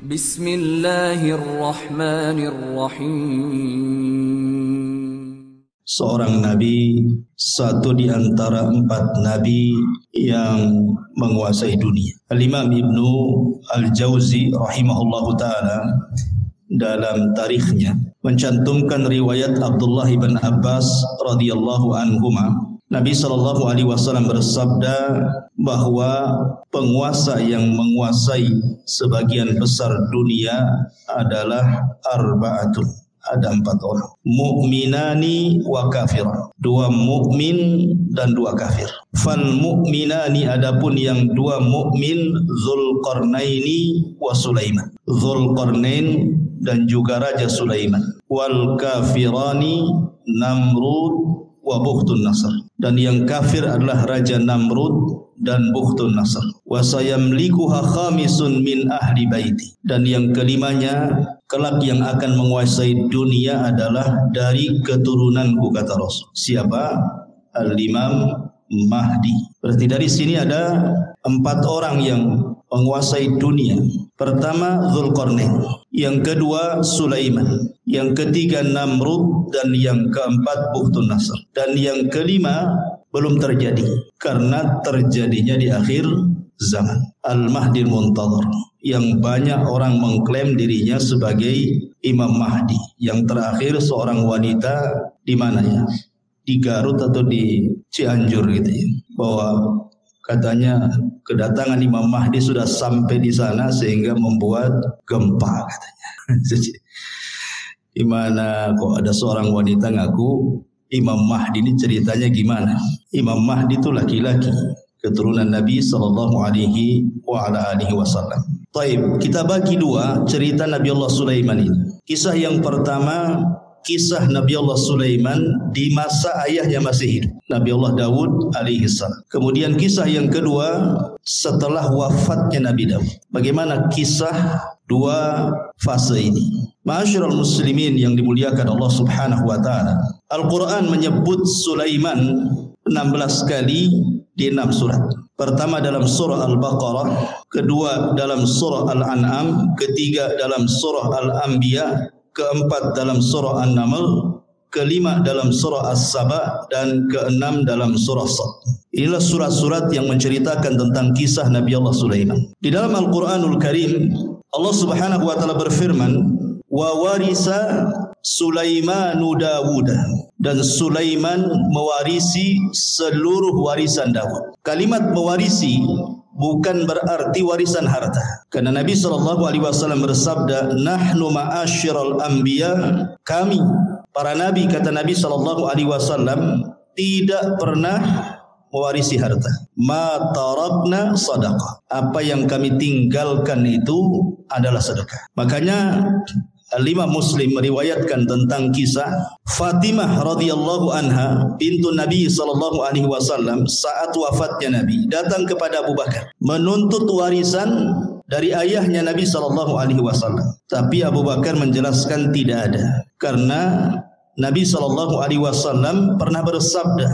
Bismillahirrahmanirrahim. Seorang nabi, satu di antara 4 nabi yang menguasai dunia. Al-Imam Ibnu Al-Jauzi rahimahullahu ta'ala dalam tarikhnya mencantumkan riwayat Abdullah bin Abbas radhiyallahu anhuma. Nabi SAW bersabda bahwa penguasa yang menguasai sebagian besar dunia adalah arba'atun. Ada 4 orang. Mu'minani wa kafirah. 2 mukmin dan 2 kafir. Fal mu'minani, adapun yang 2 mukmin, Dzulqarnaini wa Sulaiman. Dzulqarnain dan juga Raja Sulaiman. Wal kafirani Namrud wa Bukhtun Nasr. Dan yang kafir adalah Raja Namrud dan Bukhtun Nasr. Wa sayamlikuha khamisun min ahli baiti. Dan yang kelimanya, kelak yang akan menguasai dunia adalah dari keturunanku, kata Rasul. Siapa? Al-Imam Mahdi. Berarti dari sini ada 4 orang yang menguasai dunia. Pertama Dzulqarnain, yang kedua Sulaiman, yang ketiga Namrud, dan yang keempat Bukhtun Nasr. Dan yang kelima belum terjadi, karena terjadinya di akhir zaman. Al-Mahdi Muntadhar, yang banyak orang mengklaim dirinya sebagai Imam Mahdi. Yang terakhir seorang wanita di mana ya? Di Garut atau di Cianjur gitu ya. Bahwa katanya kedatangan Imam Mahdi sudah sampai di sana sehingga membuat gempa katanya. Di mana kok ada seorang wanita ngaku Imam Mahdi, ini ceritanya gimana? Imam Mahdi itu laki-laki, keturunan Nabi SAW. Taib, kita bagi 2 cerita Nabi Allah Sulaiman ini. Kisah yang pertama, kisah Nabi Allah Sulaiman di masa ayahnya masih hidup, Nabi Allah Daud alaihissalam. Kemudian kisah yang kedua setelah wafatnya Nabi Daud. Bagaimana kisah 2 fase ini? Ma'asyiral muslimin yang dimuliakan Allah Subhanahu wa taala. Al-Qur'an menyebut Sulaiman 16 kali di 6 surat. Pertama dalam surah Al-Baqarah, kedua dalam surah Al-An'am, ketiga dalam surah Al-Anbiya, keempat dalam surah An-Naml, kelima dalam surah As-Saba, dan keenam dalam surah Sad. Inilah surat-surat yang menceritakan tentang kisah Nabi Allah Sulaiman. Di dalam Al-Quranul Karim, Allah Subhanahu wa taala berfirman, wa warisa Sulaimanu Dawuda, dan Sulaiman mewarisi seluruh warisan Daud. Kalimat mewarisi bukan berarti warisan harta. Karena Nabi SAW bersabda, nahnu ma'asyiral anbiya, kami para nabi, kata Nabi SAW, tidak pernah mewarisi harta. Ma tarakna sadaqah, apa yang kami tinggalkan itu adalah sedekah. Makanya Al-Imam Muslim meriwayatkan tentang kisah Fatimah radhiyallahu anha bintu Nabi SAW saat wafatnya Nabi datang kepada Abu Bakar menuntut warisan dari ayahnya Nabi SAW. Tapi Abu Bakar menjelaskan tidak ada, karena Nabi SAW pernah bersabda,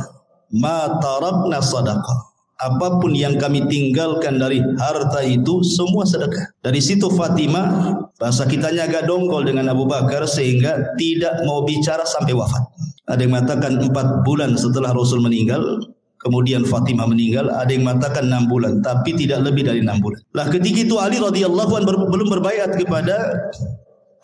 ma tarakna sadaqah, apapun yang kami tinggalkan dari harta itu semua sedekah. Dari situ Fatimah, bahasa kitanya agak dongkol dengan Abu Bakar sehingga tidak mau bicara sampai wafat. Ada yang mengatakan 4 bulan setelah Rasul meninggal, kemudian Fatimah meninggal. Ada yang mengatakan 6 bulan, tapi tidak lebih dari 6 bulan. Lah ketika itu Ali radhiyallahu anhu belum berbaiat kepada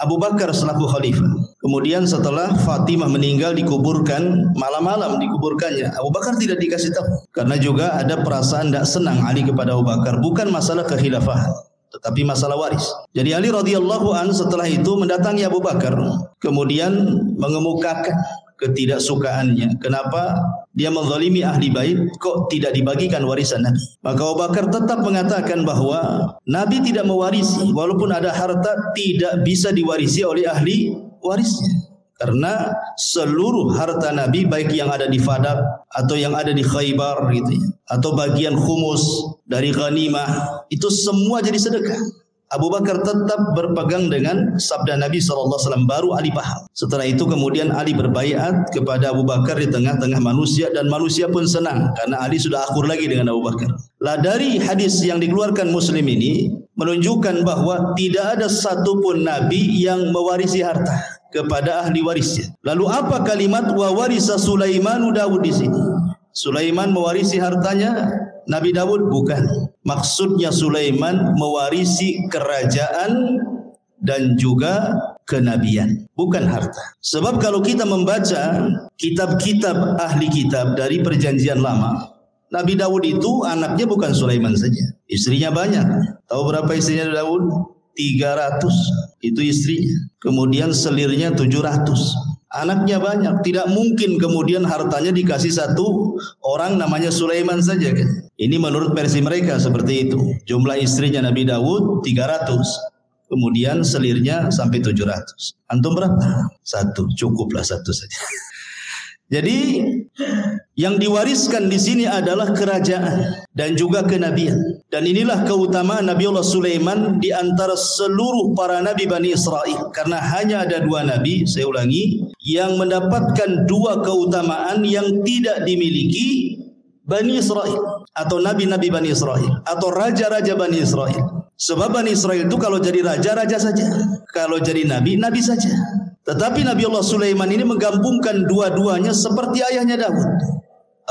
Abu Bakar selaku khalifah. Kemudian setelah Fatimah meninggal dikuburkan, malam-malam dikuburkannya. Abu Bakar tidak dikasih tahu, karena juga ada perasaan tidak senang Ali kepada Abu Bakar, bukan masalah kekhilafahan, tetapi masalah waris. Jadi Ali radhiyallahu anhu setelah itu mendatangi Abu Bakar, kemudian mengemukakan ketidaksukaannya. Kenapa dia menzalimi ahli bait, kok tidak dibagikan warisan Nabi? Maka Abu Bakar tetap mengatakan bahwa Nabi tidak mewarisi, walaupun ada harta tidak bisa diwarisi oleh ahli warisnya. Karena seluruh harta Nabi, baik yang ada di Fadak atau yang ada di Khaybar gitu ya, atau bagian khumus dari ghanimah, itu semua jadi sedekah. Abu Bakar tetap berpegang dengan sabda Nabi SAW, baru Ali paham. Setelah itu kemudian Ali berbaiat kepada Abu Bakar di tengah-tengah manusia, dan manusia pun senang karena Ali sudah akur lagi dengan Abu Bakar. Lah dari hadis yang dikeluarkan Muslim ini, menunjukkan bahwa tidak ada satupun nabi yang mewarisi harta kepada ahli warisnya. Lalu apa kalimat wa warisa Sulaimanu Daud di sini? Sulaiman mewarisi hartanya Nabi Daud? Bukan. Maksudnya Sulaiman mewarisi kerajaan dan juga kenabian, bukan harta. Sebab kalau kita membaca kitab-kitab ahli kitab dari perjanjian lama, Nabi Daud itu anaknya bukan Sulaiman saja, istrinya banyak. Tahu berapa istrinya Daud? 300 itu istrinya. Kemudian selirnya 700. Anaknya banyak. Tidak mungkin kemudian hartanya dikasih satu orang namanya Sulaiman saja kan. Ini menurut versi mereka seperti itu. Jumlah istrinya Nabi Daud 300. Kemudian selirnya sampai 700. Antum berapa? Satu, cukuplah satu saja. Jadi yang diwariskan di sini adalah kerajaan dan juga kenabian. Dan inilah keutamaan Nabi Allah Sulaiman di antara seluruh para nabi Bani Israel. Karena hanya ada 2 nabi, saya ulangi, yang mendapatkan 2 keutamaan yang tidak dimiliki Bani Israel atau nabi-nabi Bani Israel atau raja-raja Bani Israel. Sebab Bani Israel itu kalau jadi raja, raja saja. Kalau jadi nabi, nabi saja. Tetapi Nabi Allah Sulaiman ini menggabungkan dua-duanya seperti ayahnya Daud.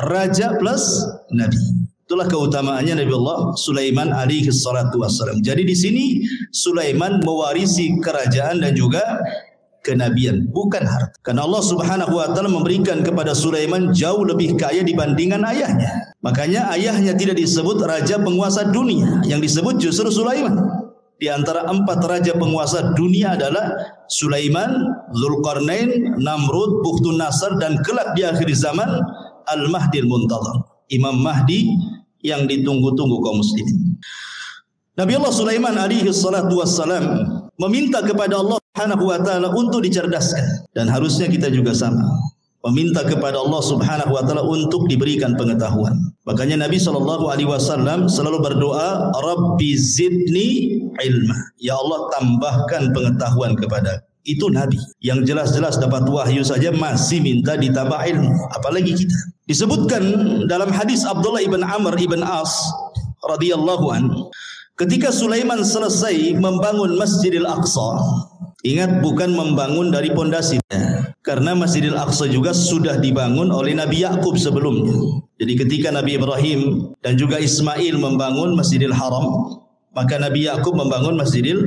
Raja plus nabi. Itulah keutamaannya Nabi Allah Sulaiman alaihi salatu wassalam. Jadi di sini Sulaiman mewarisi kerajaan dan juga kenabian, bukan harta. Karena Allah Subhanahu wa taala memberikan kepada Sulaiman jauh lebih kaya dibandingkan ayahnya. Makanya ayahnya tidak disebut raja penguasa dunia, yang disebut justru Sulaiman. Di antara 4 raja penguasa dunia adalah Sulaiman, Zulkarnain, Namrud, Bukhtun Nasr, dan kelak di akhir zaman Al-Mahdi Al-Muntadhar, Imam Mahdi yang ditunggu-tunggu kaum muslimin. Nabi Allah Sulaiman alaihi salatu wassalam meminta kepada Allah Subhanahu wa taala untuk dicerdaskan, dan harusnya kita juga sama. Meminta kepada Allah Subhanahu wa taala untuk diberikan pengetahuan. Makanya Nabi SAW selalu berdoa, Rabbi zidni ilma. Ya Allah, tambahkan pengetahuan kepada. Itu Nabi yang jelas-jelas dapat wahyu saja masih minta ditambah ilmu, apalagi kita. Disebutkan dalam hadis Abdullah ibn Amr ibn As radhiyallahu anhu, ketika Sulaiman selesai membangun Masjidil Aqsa, ingat bukan membangun dari pondasinya, karena Masjidil Aqsa juga sudah dibangun oleh Nabi Yakub sebelumnya. Jadi ketika Nabi Ibrahim dan juga Ismail membangun Masjidil Haram, maka Nabi Yakub membangun Masjidil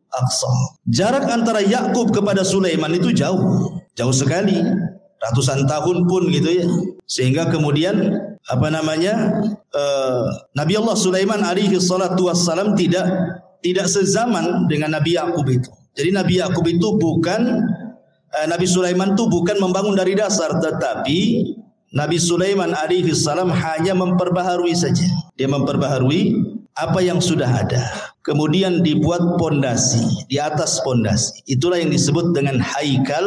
Aqsa. Jarak antara Yakub kepada Sulaiman itu jauh sekali, ratusan tahun pun gitu ya. Sehingga kemudian Nabi Allah Sulaiman alaihi salatu wassalam tidak sezaman dengan Nabi Yakub itu. Jadi Nabi Yakub itu Nabi Sulaiman itu bukan membangun dari dasar, tetapi Nabi Sulaiman alaihi salam hanya memperbaharui saja. Dia memperbaharui apa yang sudah ada. Kemudian dibuat pondasi, di atas pondasi. Itulah yang disebut dengan Haikal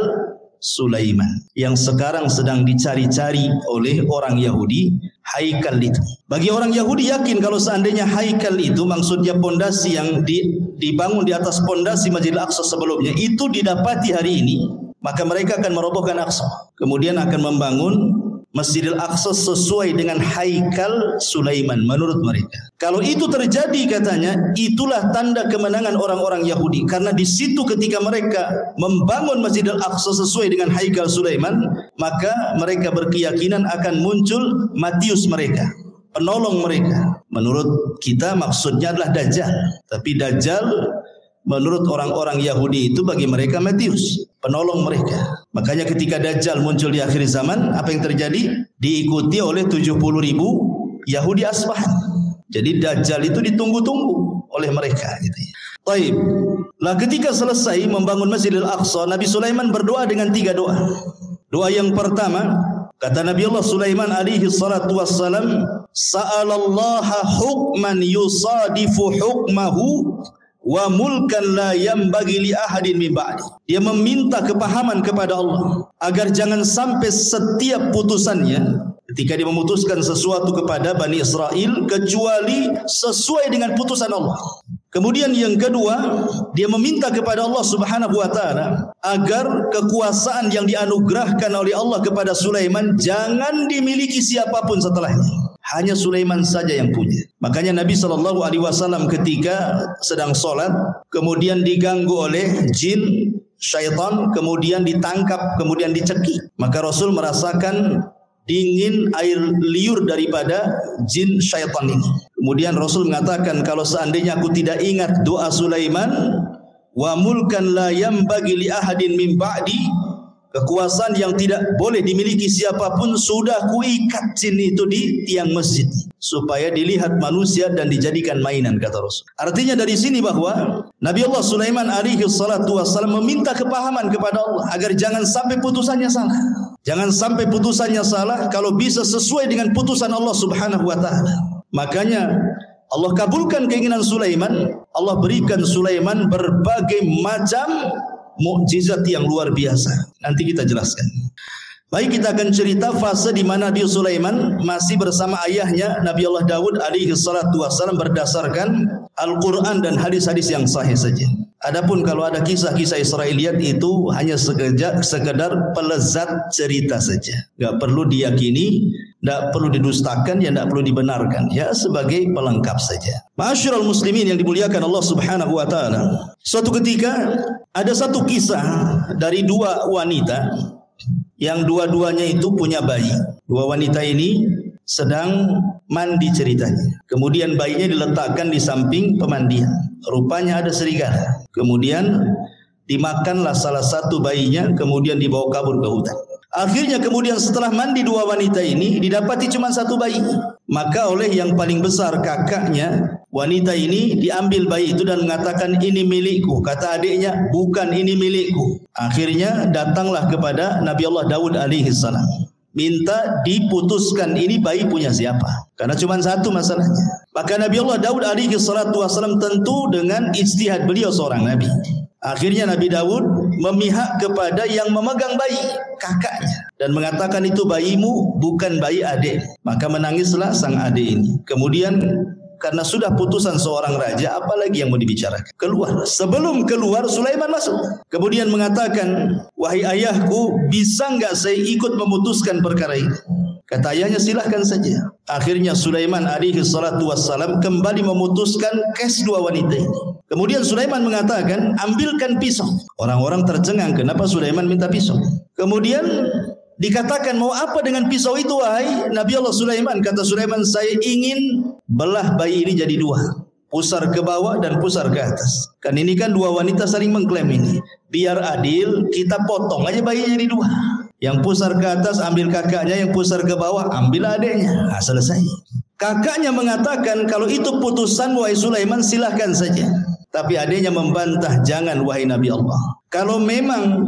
Sulaiman, yang sekarang sedang dicari-cari oleh orang Yahudi. Haikal itu, bagi orang Yahudi yakin kalau seandainya Haikal itu maksudnya pondasi yang dibangun di atas pondasi Masjidil Aqsa sebelumnya itu didapati hari ini, maka mereka akan merobohkan Aqsa, kemudian akan membangun Masjidil Aqsa sesuai dengan Haikal Sulaiman menurut mereka. Kalau itu terjadi, katanya, itulah tanda kemenangan orang-orang Yahudi, karena di situ ketika mereka membangun Masjidil Aqsa sesuai dengan Haikal Sulaiman, maka mereka berkeyakinan akan muncul Matius mereka, penolong mereka. Menurut kita maksudnya adalah Dajjal, tapi Dajjal menurut orang-orang Yahudi itu bagi mereka Matius, penolong mereka. Makanya ketika Dajjal muncul di akhir zaman, apa yang terjadi? Diikuti oleh 70.000 Yahudi Asbahan. Jadi Dajjal itu ditunggu-tunggu oleh mereka gitu ya. Taib. Lah ketika selesai membangun Masjidil Aqsa, Nabi Sulaiman berdoa dengan 3 doa. Doa yang pertama, kata Nabi Allah Sulaiman alaihi salatu wassalam, sa'alallaha hukman yusadifu hukmahu wa mulkan la yambagi li ahadin min ba'di. Dia meminta kepahaman kepada Allah agar jangan sampai setiap putusannya, ketika dia memutuskan sesuatu kepada Bani Israel, kecuali sesuai dengan putusan Allah. Kemudian yang kedua, dia meminta kepada Allah Subhanahu wa taala agar kekuasaan yang dianugerahkan oleh Allah kepada Sulaiman jangan dimiliki siapapun setelahnya. Hanya Sulaiman saja yang punya. Makanya Nabi SAW ketika sedang sholat, kemudian diganggu oleh jin, syaitan, kemudian ditangkap, kemudian dicekik. Maka Rasul merasakan dingin air liur daripada jin syaitan ini. Kemudian Rasul mengatakan, kalau seandainya aku tidak ingat doa Sulaiman, wa mulkan la yambagi li ahadin min ba'di, kekuasaan yang tidak boleh dimiliki siapapun, sudah kuikat jin itu di tiang masjid supaya dilihat manusia dan dijadikan mainan, kata Rasul. Artinya dari sini bahwa Nabi Allah Sulaiman alaihi salatu wassalam meminta kepahaman kepada Allah agar jangan sampai putusannya salah. Jangan sampai putusannya salah, kalau bisa sesuai dengan putusan Allah Subhanahu wa taala. Makanya Allah kabulkan keinginan Sulaiman, Allah berikan Sulaiman berbagai macam mukjizat yang luar biasa. Nanti kita jelaskan. Baik, kita akan cerita fase di mana Nabi Sulaiman masih bersama ayahnya Nabi Allah Daud alaihi salatu wassalam berdasarkan Al-Quran dan hadis-hadis yang sahih saja. Adapun kalau ada kisah-kisah Israiliyat itu hanya sekedar pelezat cerita saja. Enggak perlu diyakini, enggak perlu didustakan, ya enggak perlu dibenarkan. Ya sebagai pelengkap saja. Ma'asyiral muslimin yang dimuliakan Allah Subhanahu wa taala. Suatu ketika ada satu kisah dari dua wanita yang dua-duanya itu punya bayi. Dua wanita ini sedang mandi ceritanya. Kemudian bayinya diletakkan di samping pemandian. Rupanya ada serigala. Kemudian dimakanlah salah satu bayinya, kemudian dibawa kabur ke hutan. Akhirnya kemudian setelah mandi dua wanita ini didapati cuma satu bayi. Maka oleh yang paling besar kakaknya wanita ini diambil bayi itu dan mengatakan, ini milikku. Kata adiknya, bukan, ini milikku. Akhirnya datanglah kepada Nabi Allah Daud alaihi salam, minta diputuskan ini bayi punya siapa, karena cuma satu masalahnya. Maka Nabi Allah Daud alaihi salatu wasallam tentu dengan ijtihad beliau seorang nabi. Akhirnya Nabi Daud memihak kepada yang memegang bayi, kakaknya, dan mengatakan itu bayimu, bukan bayi adik. Maka menangislah sang adik ini. Kemudian karena sudah putusan seorang raja, apalagi yang mau dibicarakan? Keluar. Sebelum keluar, Sulaiman masuk. Kemudian mengatakan, wahai ayahku, bisa enggak saya ikut memutuskan perkara ini? Kata ayahnya, silahkan saja. Akhirnya Sulaiman alaihi salatu wassalam kembali memutuskan kes dua wanita ini. Kemudian Sulaiman mengatakan, ambilkan pisau. Orang-orang tercengang, kenapa Sulaiman minta pisau? Kemudian dikatakan, mau apa dengan pisau itu wahai Nabi Allah Sulaiman? Kata Sulaiman, saya ingin belah bayi ini jadi dua, pusar ke bawah dan pusar ke atas. Kan ini kan dua wanita saling mengklaim ini. Biar adil, kita potong aja bayinya jadi dua. Yang pusar ke atas ambil kakaknya, yang pusar ke bawah ambil adiknya. Nah, selesai. Kakaknya mengatakan, kalau itu putusan wahai Sulaiman, silahkan saja. Tapi adiknya membantah, jangan wahai Nabi Allah. Kalau memang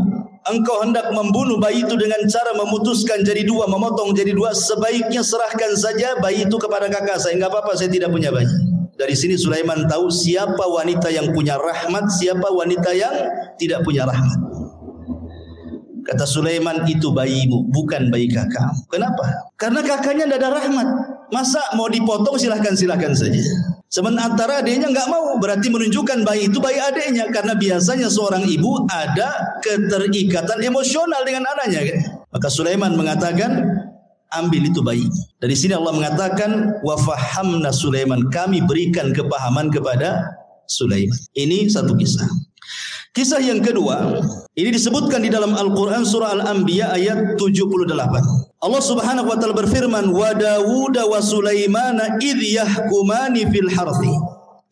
engkau hendak membunuh bayi itu dengan cara memutuskan jadi dua, memotong jadi dua, sebaiknya serahkan saja bayi itu kepada kakak saya. Enggak apa-apa, saya tidak punya bayi. Dari sini Sulaiman tahu siapa wanita yang punya rahmat, siapa wanita yang tidak punya rahmat. Kata Sulaiman, itu bayimu, bukan bayi kakakmu. Kenapa? Karena kakaknya tidak ada rahmat. Masa mau dipotong, silahkan saja. Sementara adiknya enggak mau, berarti menunjukkan bayi itu bayi adiknya. Karena biasanya seorang ibu ada keterikatan emosional dengan anaknya. Maka Sulaiman mengatakan, ambil itu bayi. Dari sini Allah mengatakan, wa fahamna Sulaiman, kami berikan kepahaman kepada Sulaiman. Ini satu kisah. Kisah yang kedua, ini disebutkan di dalam Al-Quran surah Al-Anbiya ayat 78. Allah Subhanahu wa taala berfirman, wa Dawud wa Sulaimana idh yahkumani fil harthi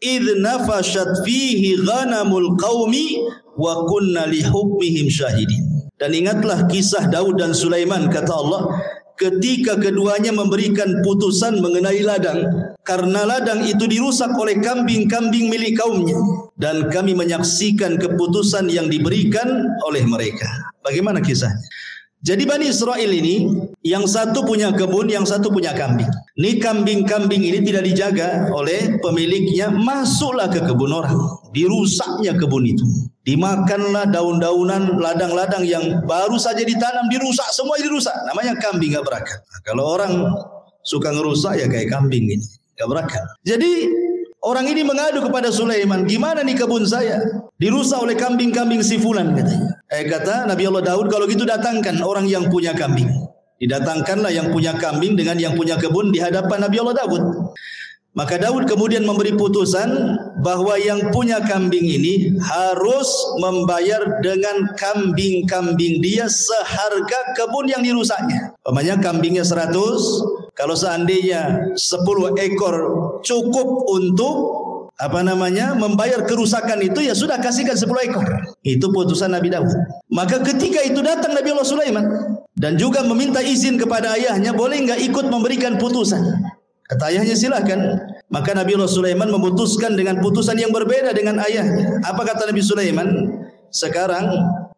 idh nafashat fihi ghanamul qaumi wa kunna li hukmihim syahidin. Dan ingatlah kisah Daud dan Sulaiman, kata Allah, ketika keduanya memberikan putusan mengenai ladang, karena ladang itu dirusak oleh kambing-kambing milik kaumnya, dan kami menyaksikan keputusan yang diberikan oleh mereka. Bagaimana kisahnya? Jadi Bani Israel ini, yang satu punya kebun, yang satu punya kambing. Ini kambing-kambing ini tidak dijaga oleh pemiliknya, masuklah ke kebun orang, dirusaknya kebun itu. Dimakanlah daun-daunan, ladang-ladang yang baru saja ditanam, dirusak, semua dirusak. Namanya kambing gak berakal. Nah, kalau orang suka ngerusak ya kayak kambing ini, gak berakal. Jadi orang ini mengadu kepada Sulaiman, gimana nih kebun saya? Dirusak oleh kambing-kambing si fulan, katanya. Kata Nabi Allah Daud, kalau gitu datangkan orang yang punya kambing. Didatangkanlah yang punya kambing dengan yang punya kebun di hadapan Nabi Allah Daud. Maka Daud kemudian memberi putusan bahwa yang punya kambing ini harus membayar dengan kambing-kambing dia seharga kebun yang dirusaknya. Umpamanya kambingnya 100, kalau seandainya 10 ekor cukup untuk membayar kerusakan itu, ya sudah kasihkan 10 ekor. Itu putusan Nabi Daud. Maka ketika itu datang Nabi Allah Sulaiman dan juga meminta izin kepada ayahnya, boleh enggak ikut memberikan putusan? Kata ayahnya, silakan. Maka Nabi Allah Sulaiman memutuskan dengan putusan yang berbeda dengan ayahnya. Apa kata Nabi Sulaiman? Sekarang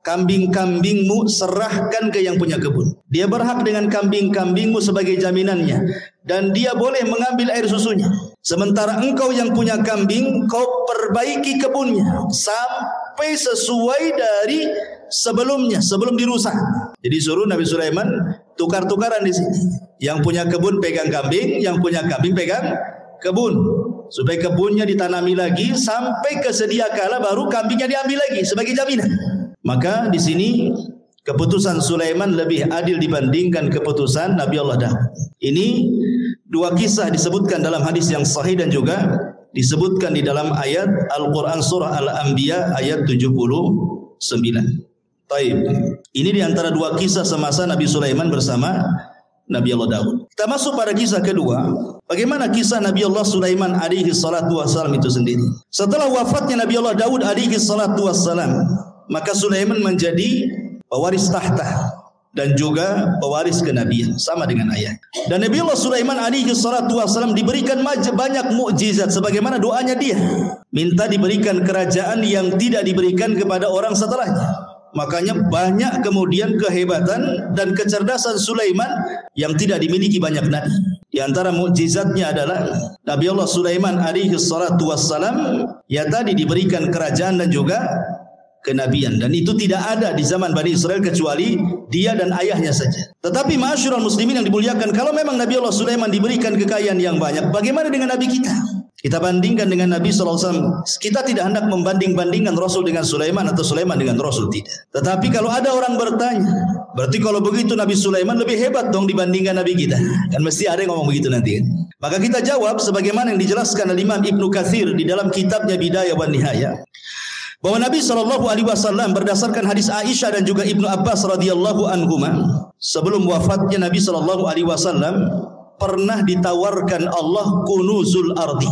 kambing-kambingmu serahkan ke yang punya kebun. Dia berhak dengan kambing-kambingmu sebagai jaminannya, dan dia boleh mengambil air susunya. Sementara engkau yang punya kambing, kau perbaiki kebunnya sampai sesuai dari sebelumnya, sebelum dirusak. Jadi suruh Nabi Sulaiman tukar-tukaran di sini. Yang punya kebun pegang kambing, yang punya kambing pegang kebun, supaya kebunnya ditanami lagi sampai kesedia kala baru kambingnya diambil lagi sebagai jaminan. Maka di sini keputusan Sulaiman lebih adil dibandingkan keputusan Nabi Allah Daud. Ini dua kisah disebutkan dalam hadis yang sahih dan juga disebutkan di dalam ayat Al-Quran surah Al-Anbiya ayat 79. Taib. Ini di antara dua kisah semasa Nabi Sulaiman bersama Nabi Allah Daud. Kita masuk pada kisah kedua. Bagaimana kisah Nabi Allah Sulaiman alaihi salatu wassalam itu sendiri. Setelah wafatnya Nabi Allah Daud alaihi salatu wassalam, maka Sulaiman menjadi pewaris tahta dan juga pewaris kenabian sama dengan ayah. Dan Nabi Allah Sulaiman alaihi salatu wassalam diberikan banyak mukjizat sebagaimana doanya dia. Minta diberikan kerajaan yang tidak diberikan kepada orang setelahnya. Makanya banyak kemudian kehebatan dan kecerdasan Sulaiman yang tidak dimiliki banyak nabi. Di antara mukjizatnya adalah Nabi Allah Sulaiman alaihi salatu wassalam ya tadi diberikan kerajaan dan juga kenabian, dan itu tidak ada di zaman Bani Israel kecuali dia dan ayahnya saja. Tetapi ma'asyiral muslimin yang dimuliakan, kalau memang Nabi Allah Sulaiman diberikan kekayaan yang banyak, bagaimana dengan Nabi kita? Kita bandingkan dengan Nabi SAW. Kita tidak hendak membanding-bandingkan Rasul dengan Sulaiman atau Sulaiman dengan Rasul, tidak. Tetapi kalau ada orang bertanya, berarti kalau begitu Nabi Sulaiman lebih hebat dong dibandingkan Nabi kita. Kan mesti ada yang ngomong begitu nanti kan? Maka kita jawab sebagaimana yang dijelaskan oleh Imam Ibnu Katsir di dalam kitabnya Bidayah wan Nihayah, bahwa Nabi SAW berdasarkan hadis Aisyah dan juga Ibnu Abbas radhiyallahu anhuma, sebelum wafatnya Nabi SAW pernah ditawarkan Allah kunuzul ardi,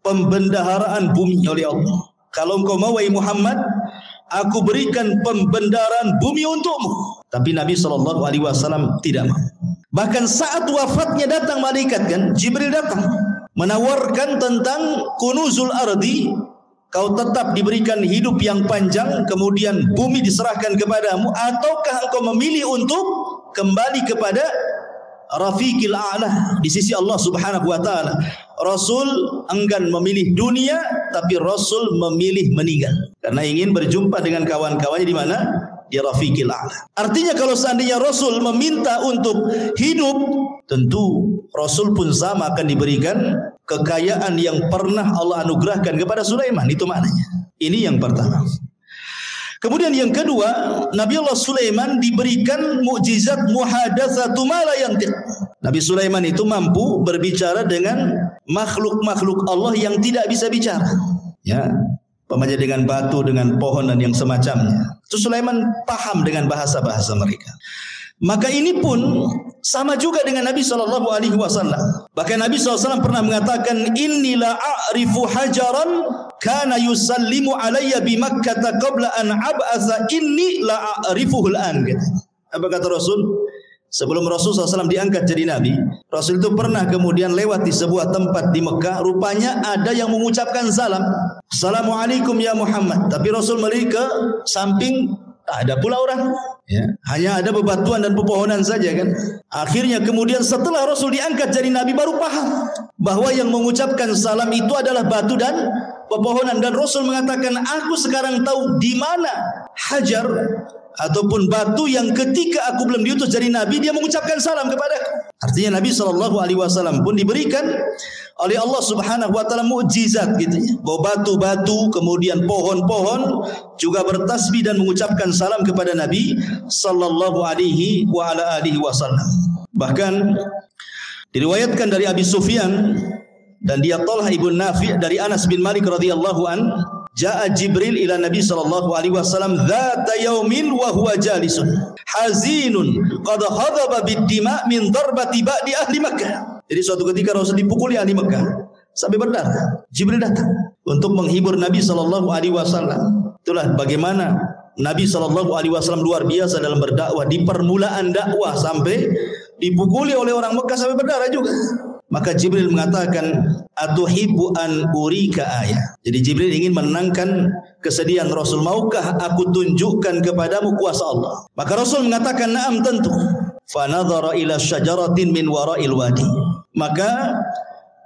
pembendaharaan bumi oleh Allah. Kalau engkau mau wahai Muhammad, aku berikan pembendaharaan bumi untukmu. Tapi Nabi SAW tidak mau. Bahkan saat wafatnya datang malaikat, kan Jibril datang menawarkan tentang kunuzul ardi, kau tetap diberikan hidup yang panjang, kemudian bumi diserahkan kepadamu, ataukah engkau memilih untuk kembali kepada Rafiqil A'la di sisi Allah Subhanahu wa taala. Rasul enggan memilih dunia, tapi Rasul memilih meninggal karena ingin berjumpa dengan kawan-kawannya di mana? Di Rafiqil A'la. Artinya kalau seandainya Rasul meminta untuk hidup, tentu Rasul pun sama akan diberikan kekayaan yang pernah Allah anugerahkan kepada Sulaiman. Itu maknanya. Ini yang pertama. Kemudian yang kedua, Nabi Allah Sulaiman diberikan mukjizat muhadatsatu ma la yantiq. Nabi Sulaiman itu mampu berbicara dengan makhluk-makhluk Allah yang tidak bisa bicara. Ya, umpamanya dengan batu, dengan pohon dan yang semacamnya. Itu Sulaiman paham dengan bahasa-bahasa mereka. Maka ini pun sama juga dengan Nabi SAW. Bahkan Nabi SAW pernah mengatakan, Inni la a'rifu hajaran kana yusallimu alayya bi Makkah qabla an ab'atha inni la a'rifuhu al-an. Apa kata Rasul? Sebelum Rasul SAW diangkat jadi Nabi, Rasul itu pernah kemudian lewat di sebuah tempat di Mekah. Rupanya ada yang mengucapkan salam, Assalamualaikum ya Muhammad. Tapi Rasul melihat ke samping, tak ada pula orang. Ya, hanya ada bebatuan dan pepohonan saja kan. Akhirnya kemudian setelah Rasul diangkat jadi Nabi baru paham bahwa yang mengucapkan salam itu adalah batu dan pepohonan. Dan Rasul mengatakan, aku sekarang tahu di mana hajar ataupun batu yang ketika aku belum diutus jadi Nabi dia mengucapkan salam kepadaku. Artinya Nabi SAW pun diberikan oleh Allah Subhanahu wa taala mukjizat gitu ya. Bahwa batu-batu kemudian pohon-pohon juga bertasbih dan mengucapkan salam kepada Nabi sallallahu alaihi wa ala alihi wasallam. Bahkan diriwayatkan dari Abi Sufyan dan dia Talha ibn Nafi' dari Anas bin Malik radhiyallahu an, jaa Jibril ila Nabi sallallahu alaihi wasallam dzata yaumin wa huwa jalisun hazinun qad hadaba bid-dima min darbati ba'di ahli Makkah. Jadi suatu ketika Rasul dipukuli ahli Makkah sampai berdarah. Jibril datang untuk menghibur Nabi sallallahu alaihi wasallam. Itulah bagaimana Nabi sallallahu alaihi wasallam luar biasa dalam berdakwah, di permulaan dakwah sampai dipukuli oleh orang Mekah sampai berdarah juga. Maka Jibril mengatakan, atuhibbu an urika ayah. Jadi Jibril ingin menenangkan kesedihan Rasul. Maukah aku tunjukkan kepadamu kuasa Allah? Maka Rasul mengatakan, na'am, tentu. Fanadhara ila syajaratin min wara'il wadi. Maka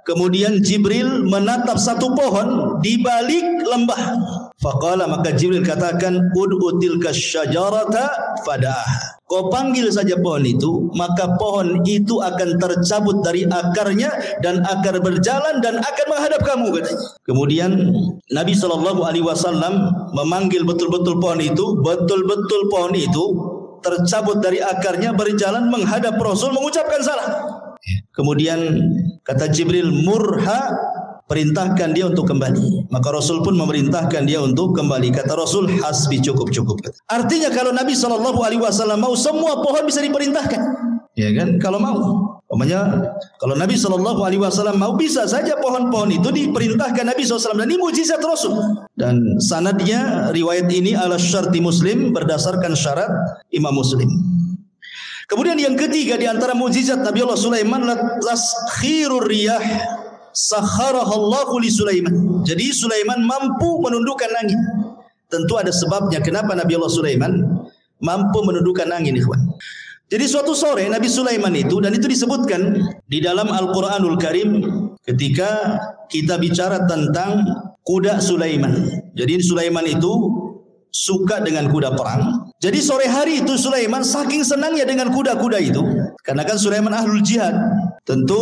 kemudian Jibril menatap satu pohon di balik lembah. Faqala, maka Jibril katakan, ud'u tilka syajarata fadah. Kau panggil saja pohon itu, maka pohon itu akan tercabut dari akarnya dan akar berjalan dan akan menghadap kamu, katanya. Kemudian Nabi SAW memanggil betul-betul pohon itu, betul-betul pohon itu tercabut dari akarnya, berjalan menghadap Rasul, mengucapkan salam. Kemudian kata Jibril, murha, perintahkan dia untuk kembali. Maka Rasul pun memerintahkan dia untuk kembali. Kata Rasul, hasbi, cukup. Artinya kalau Nabi SAW mau, semua pohon bisa diperintahkan, ya kan? Kalau mau, umpamanya kalau Nabi SAW mau, bisa saja pohon-pohon itu diperintahkan Nabi SAW. Dan ini mujizat Rasul. Dan sanadnya riwayat ini ala syarti Muslim, berdasarkan syarat Imam Muslim. Kemudian yang ketiga di antara mujizat Nabi Allah Sulaiman, taskhirur riyah sakharahallahu li Sulaiman. Jadi Sulaiman mampu menundukkan angin. Tentu ada sebabnya kenapa Nabi Allah Sulaiman mampu menundukkan angin, ikhwan. Jadi suatu sore Nabi Sulaiman itu, dan itu disebutkan di dalam Al-Quranul Karim ketika kita bicara tentang kuda Sulaiman. Jadi Sulaiman itu suka dengan kuda perang. Jadi sore hari itu Sulaiman saking senangnya dengan kuda-kuda itu, karena kan Sulaiman ahlul jihad. Tentu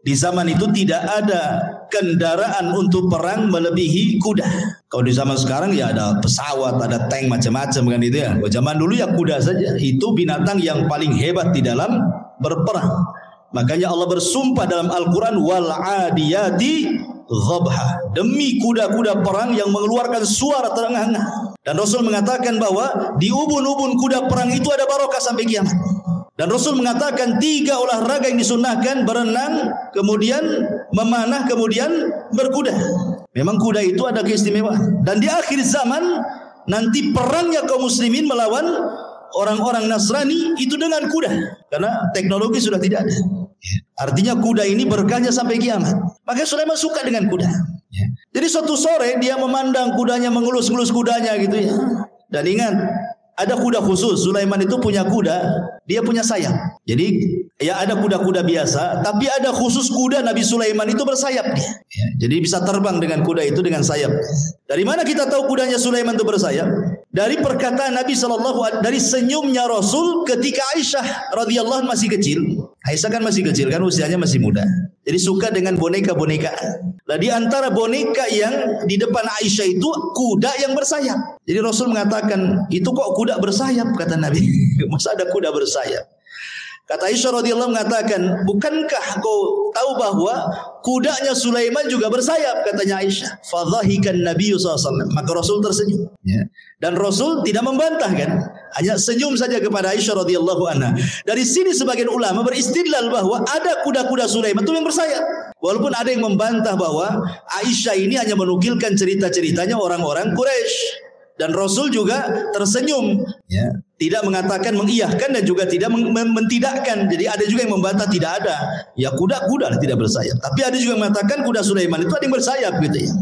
di zaman itu tidak ada kendaraan untuk perang melebihi kuda. Kalau di zaman sekarang ya ada pesawat, ada tank, macam-macam kan itu ya. Kalau zaman dulu ya kuda saja. Itu binatang yang paling hebat di dalam berperang. Makanya Allah bersumpah dalam Al-Quran, wal adiyati ghabha, demi kuda-kuda perang yang mengeluarkan suara terengah-engah. Dan Rasul mengatakan bahwa di ubun-ubun kuda perang itu ada barokah sampai kiamat. Dan Rasul mengatakan 3 olahraga yang disunnahkan: berenang, kemudian memanah, kemudian berkuda. Memang kuda itu ada keistimewaan. Dan di akhir zaman nanti perangnya kaum muslimin melawan orang-orang Nasrani itu dengan kuda, karena teknologi sudah tidak ada. Artinya kuda ini berkahnya sampai kiamat. Makanya Sulaiman suka dengan kuda. Jadi suatu sore dia memandang kudanya, mengelus-ngelus kudanya gitu ya. Dan ingat, ada kuda khusus. Sulaiman itu punya kuda, dia punya sayap. Jadi ya ada kuda-kuda biasa, tapi ada khusus kuda Nabi Sulaiman itu bersayap dia. Jadi bisa terbang dengan kuda itu dengan sayap. Dari mana kita tahu kudanya Sulaiman itu bersayap? Dari perkataan Nabi SAW, dari senyumnya Rasul ketika Aisyah radhiyallahu masih kecil. Aisyah kan masih kecil kan, usianya masih muda. Jadi suka dengan boneka-boneka. Nah, di antara boneka yang di depan Aisyah itu kuda yang bersayap. Jadi Rasul mengatakan, itu kok kuda bersayap, kata Nabi. Masa ada kuda bersayap? Kata Aisyah radhiyallahu mengatakan, bukankah kau tahu bahwa kudanya Sulaiman juga bersayap, katanya Aisyah. Fadhahikan Nabi SAW. Maka Rasul tersenyum. Ya. Dan Rasul tidak membantah kan, hanya senyum saja kepada Aisyah radhiyallahu anha. Dari sini sebagian ulama beristidlal bahwa ada kuda-kuda Sulaiman itu yang bersayap. Walaupun ada yang membantah bahwa Aisyah ini hanya menukilkan cerita-ceritanya orang-orang Quraisy. Dan Rasul juga tersenyum, ya, tidak mengatakan mengiyahkan dan juga tidak mentidakkan. Jadi ada juga yang membantah tidak ada. Ya kuda-kuda tidak bersayap. Tapi ada juga yang mengatakan kuda Sulaiman itu ada yang bersayap gitu ya.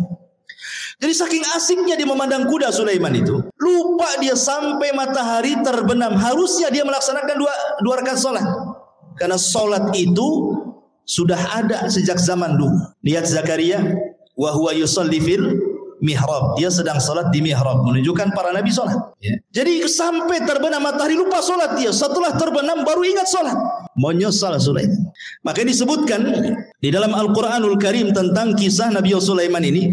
Jadi saking asiknya dia memandang kuda Sulaiman itu, lupa dia sampai matahari terbenam. Harusnya dia melaksanakan dua rakaat salat. Karena salat itu sudah ada sejak zaman dulu. Lihat Zakaria, wa huwa yusalli fil mihrab, dia sedang salat di mihrab, menunjukkan para nabi salat. Ya. Jadi sampai terbenam matahari lupa salat dia. Setelah terbenam baru ingat salat. Menyesal Sulaiman. Maka disebutkan di dalam Al-Quranul Karim tentang kisah Nabi Sulaiman ini,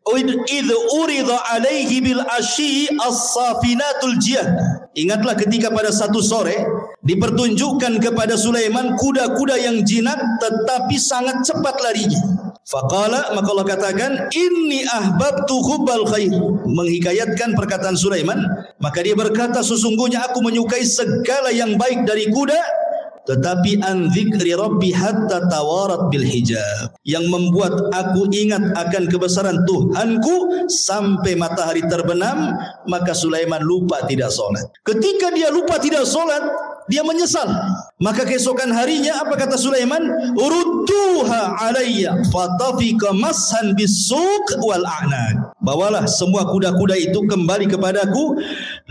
idh urida alaihi bil asyi as-safinatul jiyad. Ingatlah ketika pada satu sore dipertunjukkan kepada Sulaiman kuda-kuda yang jinak tetapi sangat cepat larinya. Faqala, maka Allah katakan, inni ahbabtu hubbal khair. Menghikayatkan perkataan Sulaiman, maka dia berkata, sesungguhnya aku menyukai segala yang baik dari kuda, tetapi an dzikri rabbi hatta tawarat bil hijab, yang membuat aku ingat akan kebesaran Tuhanku sampai matahari terbenam. Maka Sulaiman lupa tidak solat. Ketika dia lupa tidak solat, dia menyesal. Maka keesokan harinya apa kata Sulaiman? Urudduha alayya fatafika mashan bisuq wal a'naq. Bawalah semua kuda-kuda itu kembali kepadaku.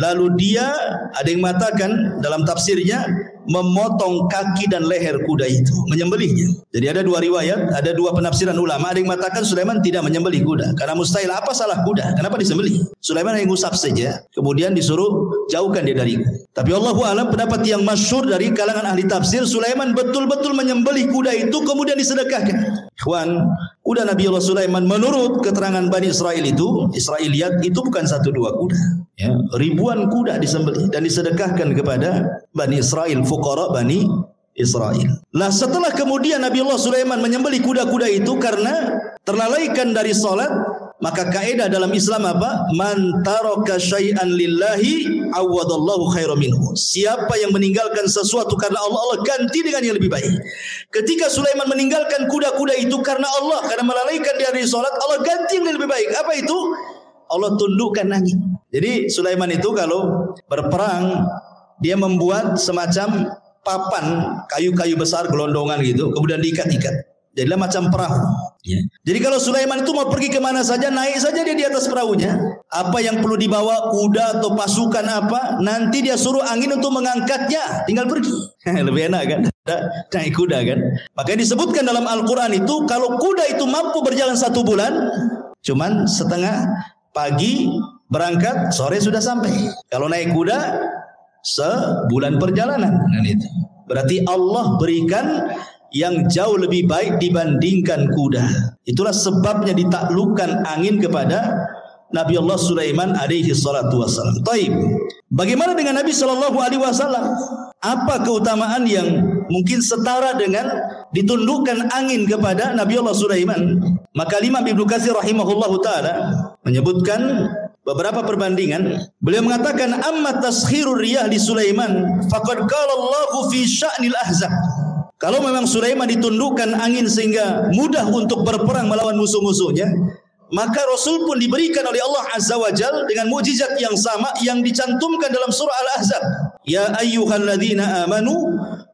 Lalu dia, ada yang mengatakan dalam tafsirnya, memotong kaki dan leher kuda itu, menyembelihnya. Jadi ada dua riwayat, ada dua penafsiran ulama. Ada yang mengatakan Sulaiman tidak menyembelih kuda, karena mustahil. Apa salah kuda? Kenapa disembelih? Sulaiman hanya ngusap saja, kemudian disuruh jauhkan dia dariku. Tapi Allahu a'lam, pendapat yang masyhur dari kalangan ahli tafsir, Sulaiman betul-betul menyembelih kuda itu kemudian disedekahkan. Ikhwan, kuda Nabi Allah Sulaiman menurut keterangan Bani Israel itu, Israiliyat itu bukan satu dua kuda, ya, ribuan kuda disembelih dan disedekahkan kepada Bani Israel, fuqara Bani Israel. Nah, setelah kemudian Nabi Allah Sulaiman menyembelih kuda-kuda itu karena terlalaikan dari salat, maka kaidah dalam Islam apa? Man taraka syai'an lillahi awadallahu khairan minhu. Siapa yang meninggalkan sesuatu karena Allah, Allah ganti dengan yang lebih baik. Ketika Sulaiman meninggalkan kuda-kuda itu karena Allah, karena melalaikan dia dari salat, Allah ganti yang lebih baik. Apa itu? Allah tundukkan angin. Jadi Sulaiman itu kalau berperang, dia membuat semacam papan kayu-kayu besar gelondongan gitu, kemudian diikat-ikat. Jadilah macam perahu. Ya. Jadi kalau Sulaiman itu mau pergi kemana saja, naik saja dia di atas perahunya. Apa yang perlu dibawa, kuda atau pasukan apa, nanti dia suruh angin untuk mengangkatnya, tinggal pergi. Lebih enak kan? Naik kuda kan? Makanya disebutkan dalam Al-Quran itu, kalau kuda itu mampu berjalan 1 bulan, cuman setengah pagi berangkat, sore sudah sampai. Kalau naik kuda, sebulan perjalanan. Dan itu berarti Allah berikan yang jauh lebih baik dibandingkan kuda. Itulah sebabnya ditaklukkan angin kepada Nabi Allah Sulaiman alaihi salatu wassalam. Taib. Bagaimana dengan Nabi sallallahu alaihi wasallam? Apa keutamaan yang mungkin setara dengan ditundukkan angin kepada Nabi Allah Sulaiman? Maka Imam Ibnu Katsir rahimahullahu taala menyebutkan beberapa perbandingan. Beliau mengatakan, amma taskhirur riyah li Sulaiman faqad qala Allahu fi sya'nil ahzab. Kalau memang Sulaiman ditundukkan angin sehingga mudah untuk berperang melawan musuh-musuhnya, maka Rasul pun diberikan oleh Allah Azza wa Jal dengan mukjizat yang sama yang dicantumkan dalam surah Al-Ahzab. Ya ayyuhalladzina amanu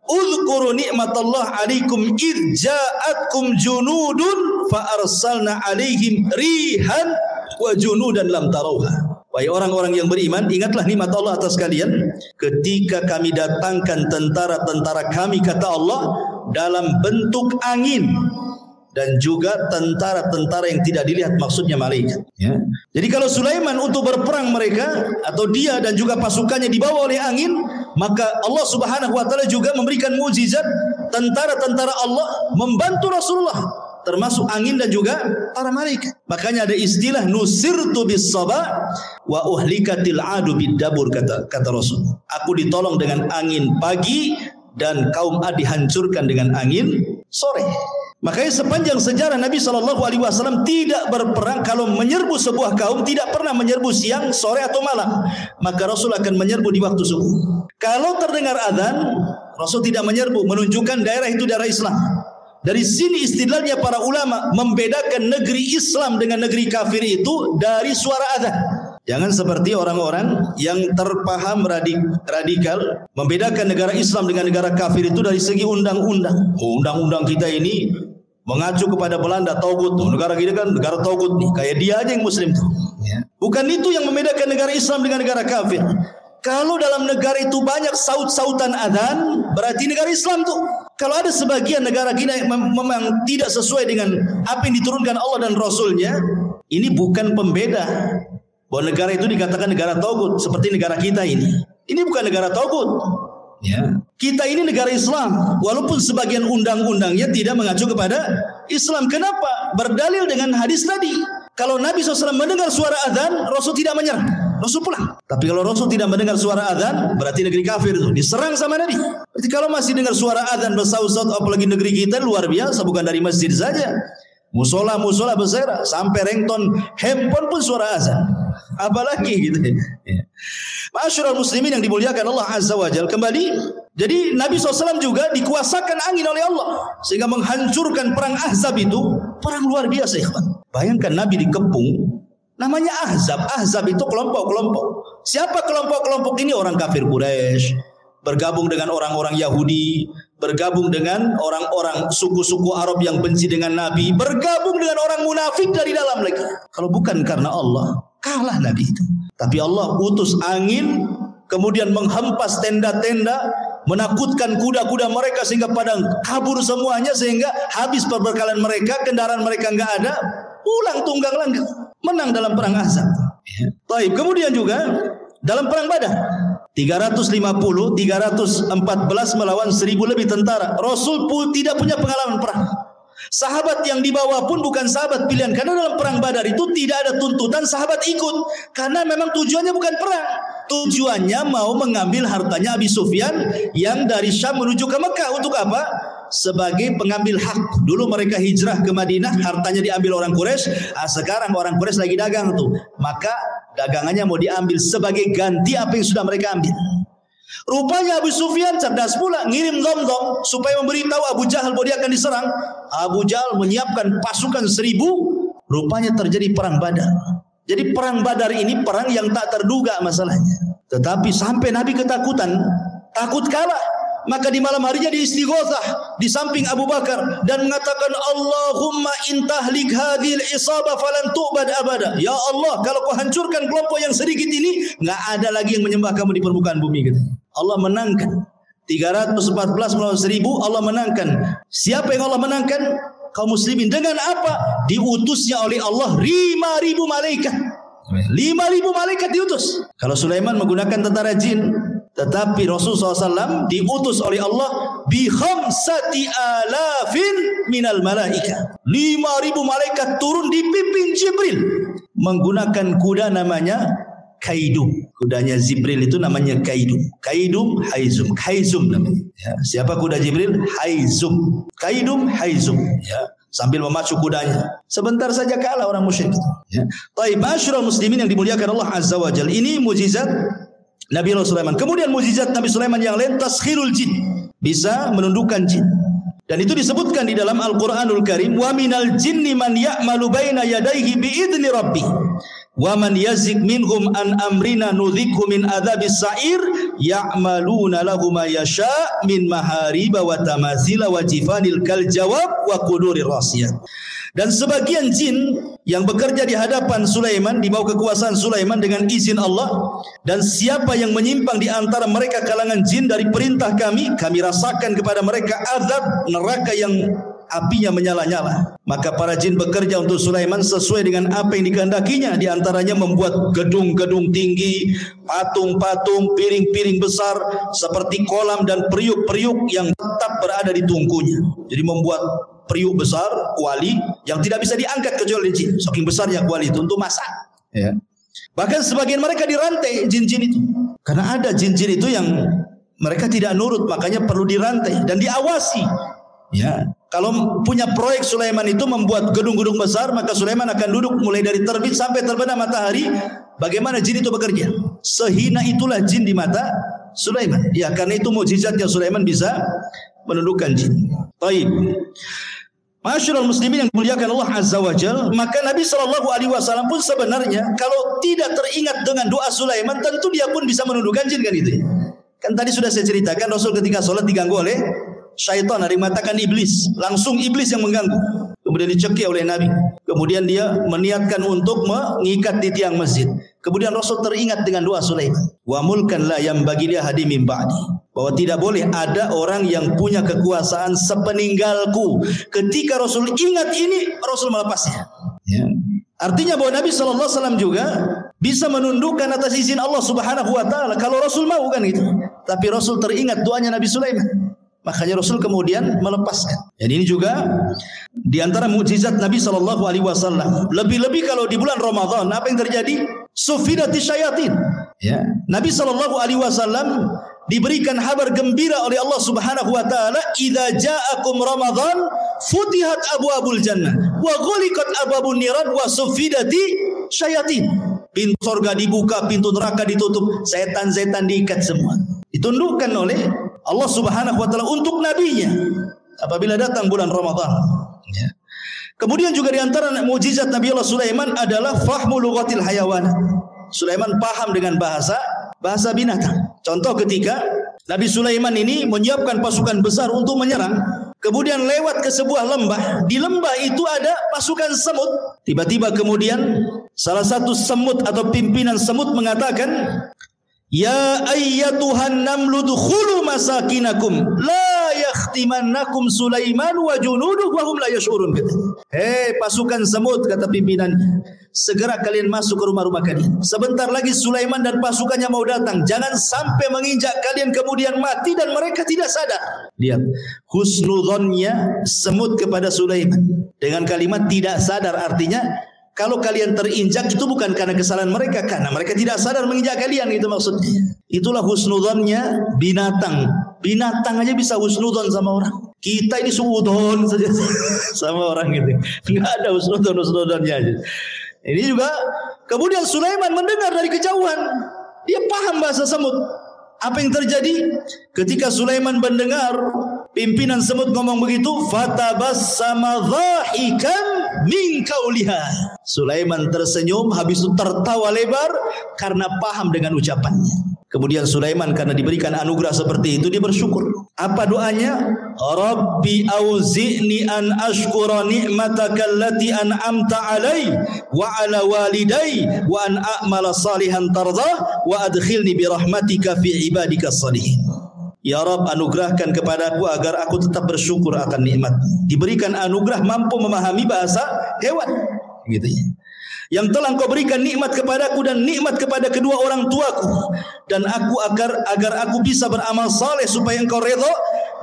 udhkuru ni'matallah alaikum idh ja'atkum junudun fa arsalna alaihim rihan wa junudan lam tarauha. Wahai orang-orang yang beriman, ingatlah nikmat Allah atas kalian ketika kami datangkan tentara-tentara kami, kata Allah, dalam bentuk angin, dan juga tentara-tentara yang tidak dilihat, maksudnya malaikat. Ya. Jadi kalau Sulaiman untuk berperang mereka atau dia dan juga pasukannya dibawa oleh angin, maka Allah Subhanahu wa taala juga memberikan mukjizat, tentara-tentara Allah membantu Rasulullah, termasuk angin dan juga para malaikat. Makanya ada istilah nusirtu bis saba wa uhlikatil adu bid dabur, kata Rasul. Aku ditolong dengan angin pagi dan kaum Ad dihancurkan dengan angin sore. Makanya sepanjang sejarah Nabi SAW tidak berperang. Kalau menyerbu sebuah kaum, tidak pernah menyerbu siang, sore atau malam. Maka Rasul akan menyerbu di waktu subuh. Kalau terdengar azan, Rasul tidak menyerbu, menunjukkan daerah itu daerah Islam. Dari sini istidlalnya para ulama membedakan negeri Islam dengan negeri kafir itu dari suara azan. Jangan seperti orang-orang yang terpaham radikal membedakan negara Islam dengan negara kafir itu dari segi undang-undang. Undang-undang kita ini mengacu kepada Belanda, Taugut. Negara kita kan negara Taugut nih, kayak dia aja yang Muslim tuh. Bukan itu yang membedakan negara Islam dengan negara kafir. Kalau dalam negara itu banyak saut-sautan adzan, berarti negara Islam tuh. Kalau ada sebagian negara kita yang memang tidak sesuai dengan apa yang diturunkan Allah dan Rasulnya, ini bukan pembeda bahwa negara itu dikatakan negara taugut seperti negara kita ini. Ini bukan negara taugut. Ya. Kita ini negara Islam, walaupun sebagian undang-undangnya tidak mengacu kepada Islam. Kenapa? Berdalil dengan hadis tadi. Kalau Nabi SAW mendengar suara azan, Rasul tidak menyerah, Rasul pulang. Tapi kalau Rasul tidak mendengar suara azan, berarti negeri kafir itu diserang sama Nabi. Berarti kalau masih dengar suara azan bersaut-saut, apalagi negeri kita luar biasa, bukan dari masjid saja. Musola bersera, sampai ringtone handphone pun suara azan. Apalagi gitu. Ma'asyiral muslimin yang dimuliakan Allah Azza wa Jalla, kembali. Jadi Nabi SAW juga dikuasakan angin oleh Allah sehingga menghancurkan perang Ahzab itu, perang luar biasa, ikhwan. Bayangkan Nabi dikepung, namanya Ahzab. Ahzab itu kelompok-kelompok. Siapa kelompok-kelompok ini? Orang kafir Quraisy, bergabung dengan orang-orang Yahudi, bergabung dengan orang-orang suku-suku Arab yang benci dengan Nabi, bergabung dengan orang munafik dari dalam lagi. Kalau bukan karena Allah, kalah Nabi itu. Tapi Allah utus angin, kemudian menghempas tenda-tenda, menakutkan kuda-kuda mereka sehingga pada kabur semuanya, sehingga habis perbekalan mereka, kendaraan mereka enggak ada, pulang tunggang langgang, menang dalam perang Ahzab. Baik, kemudian juga dalam perang Badar 314 melawan 1000 lebih tentara. Rasul pun tidak punya pengalaman perang. Sahabat yang dibawa pun bukan sahabat pilihan, karena dalam perang Badar itu tidak ada tuntutan sahabat ikut, karena memang tujuannya bukan perang. Tujuannya mau mengambil hartanya Abi Sufyan yang dari Syam menuju ke Mekah. Untuk apa? Sebagai pengambil hak. Dulu mereka hijrah ke Madinah, hartanya diambil orang Quraisy. Sekarang orang Quraisy lagi dagang tuh, maka dagangannya mau diambil sebagai ganti apa yang sudah mereka ambil. Rupanya Abu Sufyan cerdas pula, ngirim Dhamdham supaya memberitahu Abu Jahal bahwa dia akan diserang. Abu Jahal menyiapkan pasukan 1000. Rupanya terjadi perang Badar. Jadi perang Badar ini perang yang tak terduga masalahnya. Tetapi sampai Nabi ketakutan, takut kalah. Maka di malam harinya dia istighotsah di samping Abu Bakar dan mengatakan, Allahumma intahlik hadhil isabah falan tu'bad abada. Ya Allah, kalau kau hancurkan kelompok yang sedikit ini, enggak ada lagi yang menyembah kamu di permukaan bumi, gitu. Allah menangkan 314 melawan 1000. Allah menangkan. Siapa yang Allah menangkan? Kaum muslimin. Dengan apa? Diutusnya oleh Allah 5.000 malaikat. 5.000 malaikat diutus. Kalau Sulaiman menggunakan tentara jin, tetapi Rasulullah SAW diutus oleh Allah bi 5.000 minal malaika. 5.000 malaikat turun dipimpin Jibril menggunakan kuda namanya Kaidum. Kudanya Jibril itu namanya Kaidum. Kaidum Haizum. Haizum namanya. Ya, siapa kuda Jibril? Haizum. Kaidum Haizum. Ya, sambil memacu kudanya. Sebentar saja kalah orang musyrik itu. Ya. Taib, ma'asyiral muslimin yang dimuliakan Allah Azza wa Jalla. Ini mukjizat Nabi Allah Sulaiman. Kemudian mukjizat Nabi Sulaiman yang lain, taskhirul jin, bisa menundukkan jin. Dan itu disebutkan di dalam Al-Qur'anul Karim, wa minal jinni man ya'malu baina yadayhi bi idzni rabbih wa man yazik minhum an amrina nudzikhu min adzabis sa'ir ya'maluna lahu ma yasha' min mahariba wa tamathila wa jifanil kal jawab wa qudurir rasiyat. Dan sebagian jin yang bekerja di hadapan Sulaiman, di bawah kekuasaan Sulaiman dengan izin Allah, dan siapa yang menyimpang di antara mereka kalangan jin dari perintah kami rasakan kepada mereka azab neraka yang apinya menyala-nyala. Maka para jin bekerja untuk Sulaiman sesuai dengan apa yang dikehendakinya. Di antaranya membuat gedung-gedung tinggi, patung-patung, piring-piring besar seperti kolam dan periuk-periuk yang tetap berada di tungkunya. Jadi membuat periuk besar, kuali yang tidak bisa diangkat kecuali jin. Saking besarnya kuali itu untuk masak. Ya. Bahkan sebagian mereka dirantai jin-jin itu. Karena ada jin-jin itu yang mereka tidak nurut, makanya perlu dirantai dan diawasi. Ya. Kalau punya proyek Sulaiman itu membuat gedung-gedung besar, maka Sulaiman akan duduk mulai dari terbit sampai terbenam matahari. Bagaimana jin itu bekerja? Sehina itulah jin di mata Sulaiman. Ya, karena itu mukjizatnya Sulaiman bisa menundukkan jin. Baik. Ma'asyiral muslimin yang dimuliakan Allah Azza wa Jalla, maka Nabi SAW pun sebenarnya kalau tidak teringat dengan doa Sulaiman, tentu dia pun bisa menundukkan jin, kan itu. Kan tadi sudah saya ceritakan, Rasul ketika sholat diganggu oleh syaitan, ada yang mengatakan iblis, langsung iblis yang mengganggu. Kemudian dicekik oleh Nabi. Kemudian dia meniatkan untuk mengikat di tiang masjid. Kemudian Rasul teringat dengan doa Sulaiman. Wa mulkan la yanbaghi li ahadin min ba'di. Bahwa tidak boleh ada orang yang punya kekuasaan sepeninggalku. Ketika Rasul ingat ini, Rasul melepasnya. Ya. Artinya bahwa Nabi SAW juga bisa menundukkan atas izin Allah Subhanahu wa taala kalau Rasul mau kan gitu. Tapi Rasul teringat doanya Nabi Sulaiman. Makanya Rasul kemudian melepaskan. Dan ini juga di antara mukjizat Nabi SAW. Lebih-lebih kalau di bulan Ramadan, apa yang terjadi? Sufidati syayatin. Ya. Nabi SAW diberikan kabar gembira oleh Allah Subhanahu wa taala, "Idza ja'akum Ramadan, futihat abwabul jannah wa ghuliqat abwabun niran wa sufidati syayatin." Pintu surga dibuka, pintu neraka ditutup, setan-setan diikat semua. Ditundukkan oleh Allah Subhanahu wa taala untuk nabinya apabila datang bulan Ramadan. Ya. Kemudian juga di antara mukjizat Nabi Allah Sulaiman adalah fahmu lughatil hayawan. Sulaiman paham dengan bahasa binatang. Contoh ketika Nabi Sulaiman ini menyiapkan pasukan besar untuk menyerang, kemudian lewat ke sebuah lembah. Di lembah itu ada pasukan semut. Tiba-tiba kemudian salah satu semut atau pimpinan semut mengatakan, "Ya ayyatuhan namlu dukhulu masakinakum la yakhtimannakum Sulaiman wa junuduhu wa hum la yash'urun." Hei pasukan semut, kata pimpinannya, segera kalian masuk ke rumah-rumah kalian. Sebentar lagi Sulaiman dan pasukannya mau datang. Jangan sampai menginjak kalian kemudian mati dan mereka tidak sadar. Lihat husnudzonnya semut kepada Sulaiman dengan kalimat tidak sadar, artinya kalau kalian terinjak itu bukan karena kesalahan mereka, karena mereka tidak sadar menginjak kalian, itu maksudnya. Itulah husnudzonnya binatang. Binatang aja bisa husnudzon sama orang. Kita ini suudzon saja sama orang gitu. Enggak ada husnudzonnya aja. Ini juga kemudian Sulaiman mendengar dari kejauhan. Dia paham bahasa semut. Apa yang terjadi? Ketika Sulaiman mendengar pimpinan semut ngomong begitu, fatabassama dhahikan min qauliha. Sulaiman tersenyum, habis itu tertawa lebar karena paham dengan ucapannya. Kemudian Sulaiman karena diberikan anugerah seperti itu, dia bersyukur. Apa doanya? Rabbi auzi'ni an ashkura ni'mataka allati an'amta alai wa ala walidai wa an a'mala salihan tardah wa adkhilni bi rahmatika fi ibadika salihin. Ya Rabb, anugerahkan kepadaku agar aku tetap bersyukur akan nikmat-Mu. Diberikan anugerah mampu memahami bahasa hewan, gitu ya. Yang telah Engkau berikan nikmat kepadaku dan nikmat kepada kedua orang tuaku, dan aku agar aku bisa beramal saleh supaya Engkau redha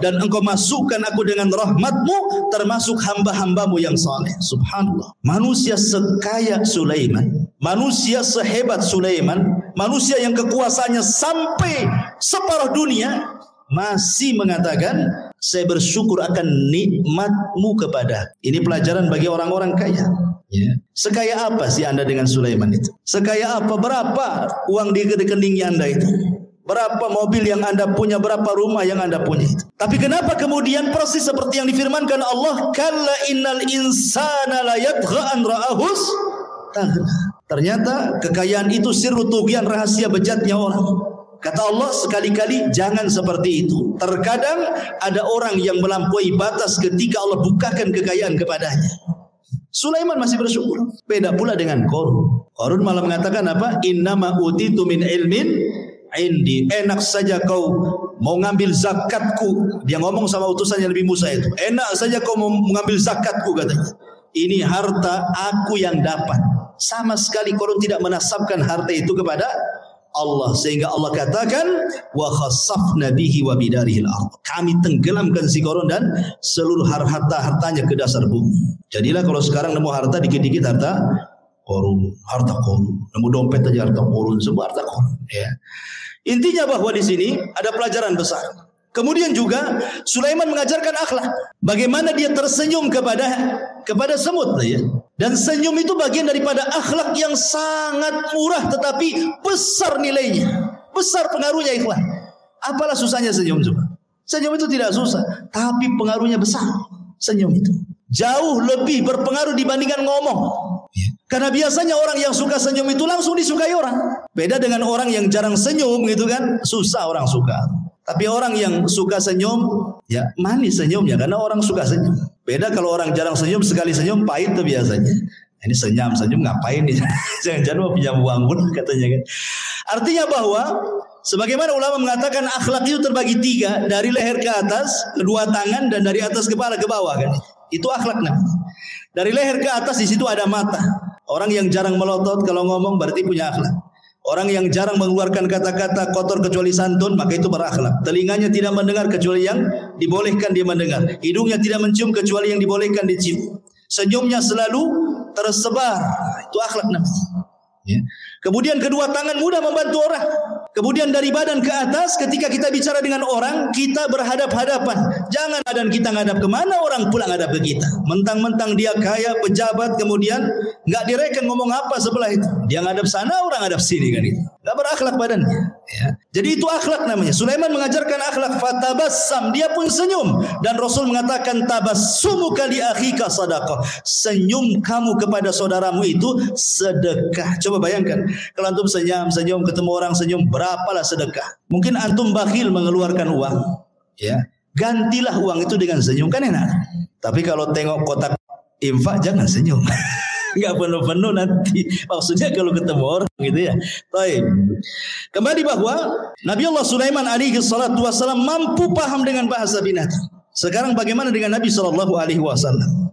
dan Engkau masukkan aku dengan rahmat-Mu termasuk hamba-hamba-Mu yang saleh. Subhanallah. Manusia sekaya Sulaiman, manusia sehebat Sulaiman, manusia yang kekuasaannya sampai separuh dunia masih mengatakan, saya bersyukur akan nikmat-Mu kepada. Ini pelajaran bagi orang-orang kaya. Ya. Sekaya apa sih Anda dengan Sulaiman itu? Sekaya apa? Berapa uang di rekeningnya Anda itu? Berapa mobil yang Anda punya? Berapa rumah yang Anda punya itu? Tapi kenapa kemudian persis seperti yang difirmankan Allah, kalla innal insana la yatgha an ra'ahus taghna. Ternyata kekayaan itu sirru tughyan, rahasia bejatnya orang. Kata Allah, sekali-kali jangan seperti itu. Terkadang ada orang yang melampaui batas ketika Allah bukakan kekayaan kepadanya. Sulaiman masih bersyukur. Beda pula dengan Qarun. Qarun malah mengatakan apa? Innama utitu min ilmin indi. Enak saja kau mau ngambil zakatku. Dia ngomong sama utusan yang lebih Musa itu. Enak saja kau mau mengambil zakatku, katanya. Ini harta aku yang dapat. Sama sekali Qarun tidak menasabkan harta itu kepada Allah, sehingga Allah katakan wa khassafna bihi wa bidarihil ardh. Kami tenggelamkan si Qarun dan seluruh harta-hartanya ke dasar bumi. Jadilah kalau sekarang nemu harta dikit-dikit harta Qarun, nemu dompet aja harta Qarun, semua harta Qarun, ya. Intinya bahwa di sini ada pelajaran besar. Kemudian juga Sulaiman mengajarkan akhlak. Bagaimana dia tersenyum kepada semut, ya. Dan senyum itu bagian daripada akhlak yang sangat murah tetapi besar nilainya, besar pengaruhnya, ikhwan. Apalah susahnya senyum coba? Senyum itu tidak susah, tapi pengaruhnya besar. Senyum itu jauh lebih berpengaruh dibandingkan ngomong. Karena biasanya orang yang suka senyum itu langsung disukai orang. Beda dengan orang yang jarang senyum gitu kan, susah orang suka. Tapi orang yang suka senyum, ya manis senyumnya karena orang suka senyum. Beda kalau orang jarang senyum, sekali senyum pahit tuh biasanya. Ini senyum ngapain nih? Jangan-jangan mau pinjam uang pun katanya kan. Artinya bahwa sebagaimana ulama mengatakan akhlak itu terbagi 3, dari leher ke atas, kedua tangan, dan dari atas kepala ke bawah kan. Itu akhlak namanya. Dari leher ke atas di situ ada mata. Orang yang jarang melotot kalau ngomong berarti punya akhlak. Orang yang jarang mengeluarkan kata-kata kotor kecuali santun, maka itu berakhlak. Telinganya tidak mendengar kecuali yang dibolehkan dia mendengar. Hidungnya tidak mencium kecuali yang dibolehkan dicium. Senyumnya selalu tersebar. Itu akhlak namanya. Ya. Kemudian kedua tangan mudah membantu orang. Kemudian dari badan ke atas, ketika kita bicara dengan orang, kita berhadap-hadapan. Jangan badan kita ngadap kemana, orang pula ngadap ke kita. Mentang-mentang dia kaya, pejabat, kemudian nggak direken ngomong apa sebelah itu. Dia ngadap sana, orang ngadap sini kan itu. Nggak berakhlak badannya. Ya. Jadi itu akhlak namanya. Sulaiman mengajarkan akhlak fatabassam, dia pun senyum. Dan Rasul mengatakan tabassumuka li akhika sadaqah. Senyum kamu kepada saudaramu itu sedekah. Coba bayangkan, kalau antum senyum ketemu orang senyum, berapalah sedekah. Mungkin antum bakhil mengeluarkan uang, ya. Gantilah uang itu dengan senyum, kan enak. Tapi kalau tengok kotak infak jangan senyum. Enggak penuh-penuh nanti. Maksudnya kalau ketemu orang gitu ya. Baik. Kembali bahwa Nabi Allah Sulaiman alaihi salatu wasallam mampu paham dengan bahasa binatang. Sekarang bagaimana dengan Nabi sallallahu alaihi wasallam?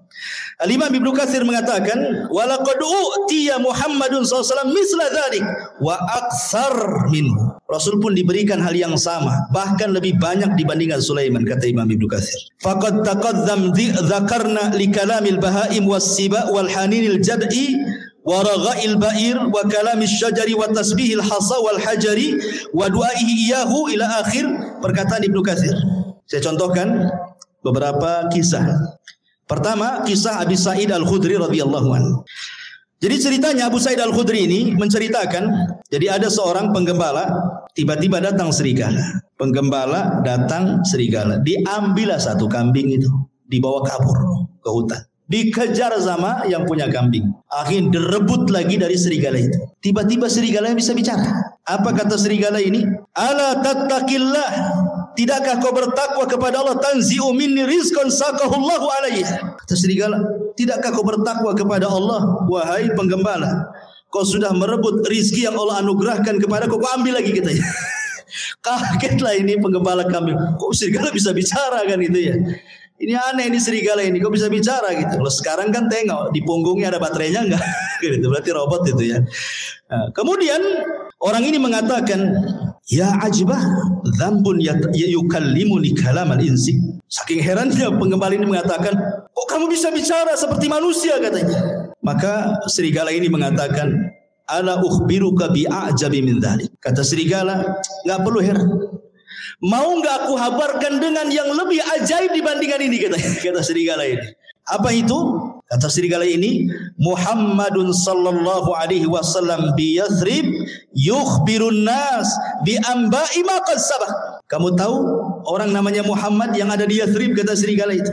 Al-Imam Ibnu Katsir mengatakan, "Walaqad u'tiya Muhammadun sallallahu alaihi wasallam misla dzalik wa aktsar minhu." Rasul pun diberikan hal yang sama, bahkan lebih banyak dibandingkan Sulaiman, kata Imam Ibnu Katsir. Faqad taqaddam dzakarna li kalamil bahaim was-siba wal haninil jad'i wa ragha'il ba'ir wa kalamish syajari wa tasbihil hasa wal hajari wa du'aihi iyahu ila akhir perkataan Ibnu Katsir. Saya contohkan beberapa kisah. Pertama, kisah Abi Sa'id Al-Khudri radhiyallahu anhu. Jadi ceritanya Abu Sa'id Al-Khudri ini menceritakan, jadi ada seorang penggembala, tiba-tiba datang serigala. Penggembala datang serigala, diambillah satu kambing itu, dibawa kabur ke hutan. Dikejar sama yang punya kambing. Akhirnya direbut lagi dari serigala itu. Tiba-tiba serigala yang bisa bicara. Apa kata serigala ini? Ala tattaqillah. Tidakkah kau bertakwa kepada Allah? Tanzi'u minni rizqan sakahullahu alaihi. Kata serigala, tidakkah kau bertakwa kepada Allah, wahai penggembala? Kau sudah merebut rizki yang Allah anugerahkan kepada kau, kau ambil lagi katanya. Kagetlah ini penggembala kambing. Kok serigala bisa bicara kan itu ya? Ini aneh ini serigala ini, kok bisa bicara gitu. Kalau sekarang kan tengok di punggungnya ada baterainya enggak? Gitu, berarti robot itu ya. Nah, kemudian orang ini mengatakan, ya ajibah, dzambun yukallimuni kalamal insi. Saking herannya penggembala ini mengatakan, kok kamu bisa bicara seperti manusia katanya. Maka serigala ini mengatakan, ala ukhbiruka bi'ajabi min dzalik. Kata serigala, enggak perlu heran. Mau enggak aku habarkan dengan yang lebih ajaib dibandingkan ini, kata serigala ini. Apa itu? Kata serigala ini, Muhammadun sallallahu alaihi wasallam bi Yathrib yukhbirun nas bi amba'i ma qad sabaq. Kamu tahu orang namanya Muhammad yang ada di Yathrib, kata serigala itu.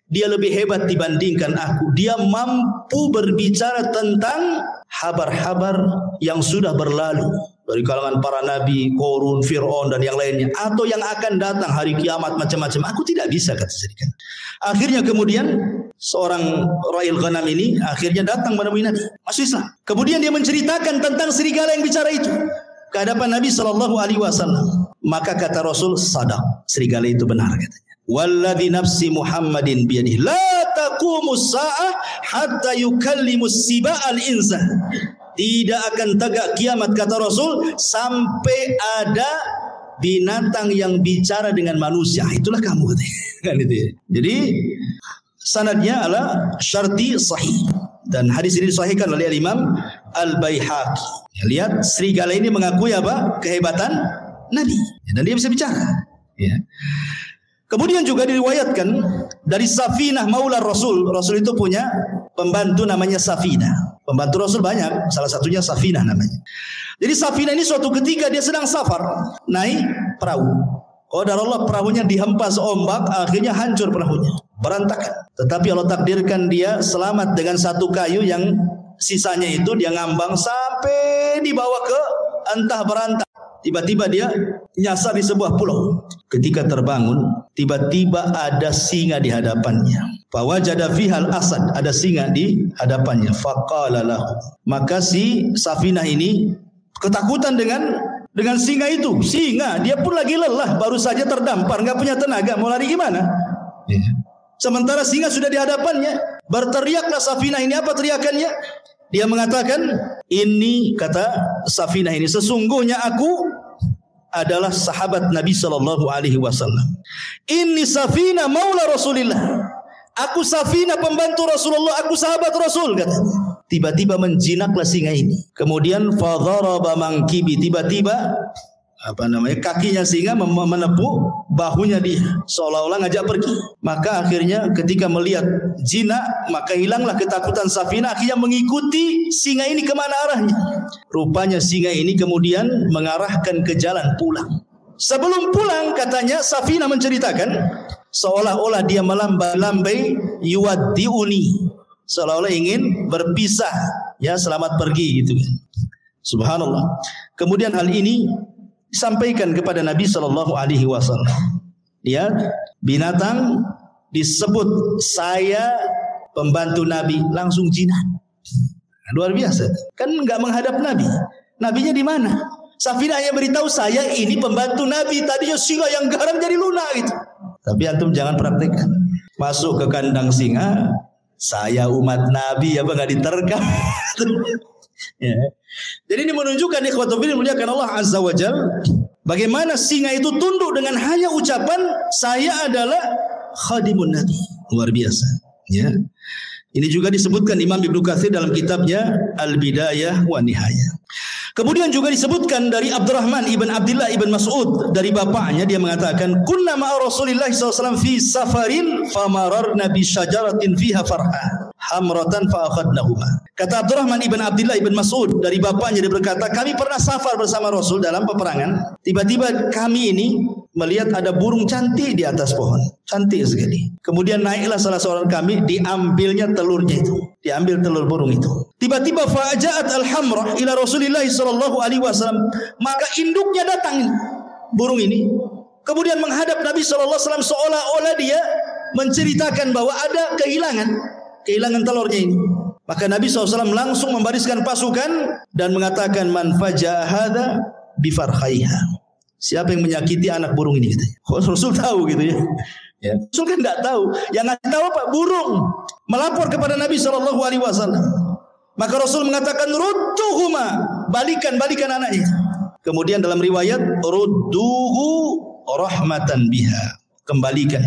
Dia lebih hebat dibandingkan aku. Dia mampu berbicara tentang habar-habar yang sudah berlalu. Dari kalangan para nabi, Korun, Fir'aun dan yang lainnya, atau yang akan datang hari kiamat macam-macam. Aku tidak bisa, kata serigala. Akhirnya kemudian seorang ra'il ghanam ini akhirnya datang menemui Nabi, masuk Islam. Kemudian dia menceritakan tentang serigala yang bicara itu ke hadapan Nabi sallallahu alaihi wasallam. Maka kata Rasul, sadaq, serigala itu benar katanya. Walladzi nafsi Muhammadin biyadihi la taqumus sa'ah hatta yukallimus siba'al insa. Tidak akan tegak kiamat, kata Rasul, sampai ada binatang yang bicara dengan manusia. Itulah kamu, kan itu ya. Jadi sanadnya adalah syarti sahih, dan hadis ini disahihkan oleh Imam Al-Baihaqi. Ya, lihat serigala ini mengakui apa? Kehebatan Nabi, dan dia bisa bicara. Ya. Kemudian juga diriwayatkan dari Safinah Maula Rasul. Rasul itu punya pembantu namanya Safinah. Pembantu Rasul banyak, salah satunya Safinah namanya. Jadi Safinah ini suatu ketika dia sedang safar, naik perahu. Qadarullah perahunya dihempas ombak, akhirnya hancur perahunya, berantakan. Tetapi Allah takdirkan dia selamat dengan satu kayu yang sisanya itu dia ngambang sampai dibawa ke entah berantah. Tiba-tiba dia nyasar di sebuah pulau. Ketika terbangun, tiba-tiba ada singa di hadapannya. Fawajada fihal asad, ada singa di hadapannya. Faqala lahu. Maka si Safinah ini ketakutan dengan singa itu. Singa, dia pun lagi lelah, baru saja terdampar, enggak punya tenaga, mau lari gimana? Sementara singa sudah di hadapannya. Berteriaklah Safinah ini, apa teriakannya? Dia mengatakan, ini kata Safinah ini, sesungguhnya aku adalah sahabat Nabi sallallahu alaihi wasallam. Inni Safinah maula Rasulillah. Aku Safinah pembantu Rasulullah, aku sahabat Rasul, kata. Tiba-tiba menjinaklah singa ini. Kemudian fadharaba mankibi, tiba-tiba kakinya singa menepuk bahunya dia, seolah-olah ngajak pergi. Maka akhirnya ketika melihat jinak, maka hilanglah ketakutan Safinah, akhirnya mengikuti singa ini kemana arahnya. Rupanya singa ini kemudian mengarahkan ke jalan pulang. Sebelum pulang, katanya Safinah menceritakan, seolah-olah dia melambai-lambai yuwaddiuni, seolah-olah ingin berpisah, ya, selamat pergi gitu. Subhanallah. Kemudian hal ini disampaikan kepada Nabi sallallahu alaihi wasallam. Ya, binatang disebut saya pembantu Nabi, langsung jinak. Luar biasa. Kan enggak menghadap Nabi. Nabinya di mana? Safinah hanya beritahu, saya ini pembantu Nabi. Tadinya singa yang garang jadi lunak gitu. Tapi antum jangan praktekkan. Masuk ke kandang singa, saya umat Nabi, apa enggak diterkam? Ya. Jadi ini menunjukkan ikhwatul fillah muliakan Allah Azza wa Jalla, bagaimana singa itu tunduk dengan hanya ucapan saya adalah khadimun Nabi. Luar biasa, ya. Ini juga disebutkan Imam Ibnu Katsir dalam kitabnya Al-Bidayah wa Nihayah. Kemudian juga disebutkan dari Abdurrahman ibn Abdullah ibn Mas'ud, dari bapaknya, dia mengatakan, kunna ma'a Rasulillah SAW fi safarin famararna bi syajaratin fiha farha hamratan fa akhadnahuma. Kata Abdurrahman ibn Abdullah ibn Mas'ud, dari bapaknya, dia berkata, kami pernah safar bersama Rasul dalam peperangan. Tiba-tiba kami ini melihat ada burung cantik di atas pohon, cantik sekali. Kemudian naiklah salah seorang kami, diambilnya telurnya itu, diambil telur burung itu. Tiba-tiba fa'aja'at al-hamrah ila Rasulillah sallallahu alaihi wasallam, maka induknya datang burung ini, kemudian menghadap Nabi sallallahu alaihi wasallam, seolah-olah dia menceritakan bahwa ada kehilangan telurnya ini. Maka Nabi SAW langsung membariskan pasukan dan mengatakan, man faja'a hadza bi farkhaiha. Siapa yang menyakiti anak burung ini, gitu. Rasul tahu gitu ya. Ya. Rasul kan tidak tahu. Yang nggak tahu apa? Burung melapor kepada Nabi sallallahu alaihi wasallam. Maka Rasul mengatakan, rudduhuma, balikan anaknya. Kemudian dalam riwayat, rudduhu rahmatan biha, kembalikan.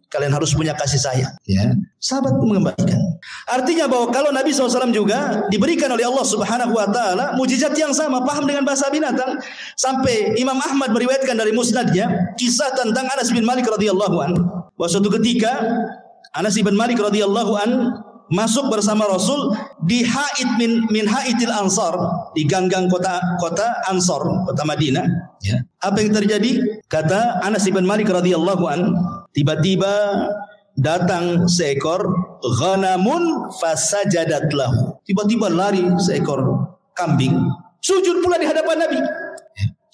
Kalian harus punya kasih sayang, ya. Sahabat mengembalikan. Artinya bahwa kalau Nabi SAW juga diberikan oleh Allah Subhanahu wa taala mujizat yang sama, paham dengan bahasa binatang, sampai Imam Ahmad meriwayatkan dari musnadnya kisah tentang Anas bin Malik radhiyallahu anhu. Bahwa suatu ketika Anas bin Malik radhiyallahu anhu masuk bersama Rasul di haid min haidil Ansar, di ganggang kota Ansar, kota Madinah, ya. Apa yang terjadi? Kata Anas bin Malik radhiyallahu an, tiba-tiba datang seekor ghanamun fasajadat lahu. Tiba-tiba lari seekor kambing, sujud pula di hadapan Nabi.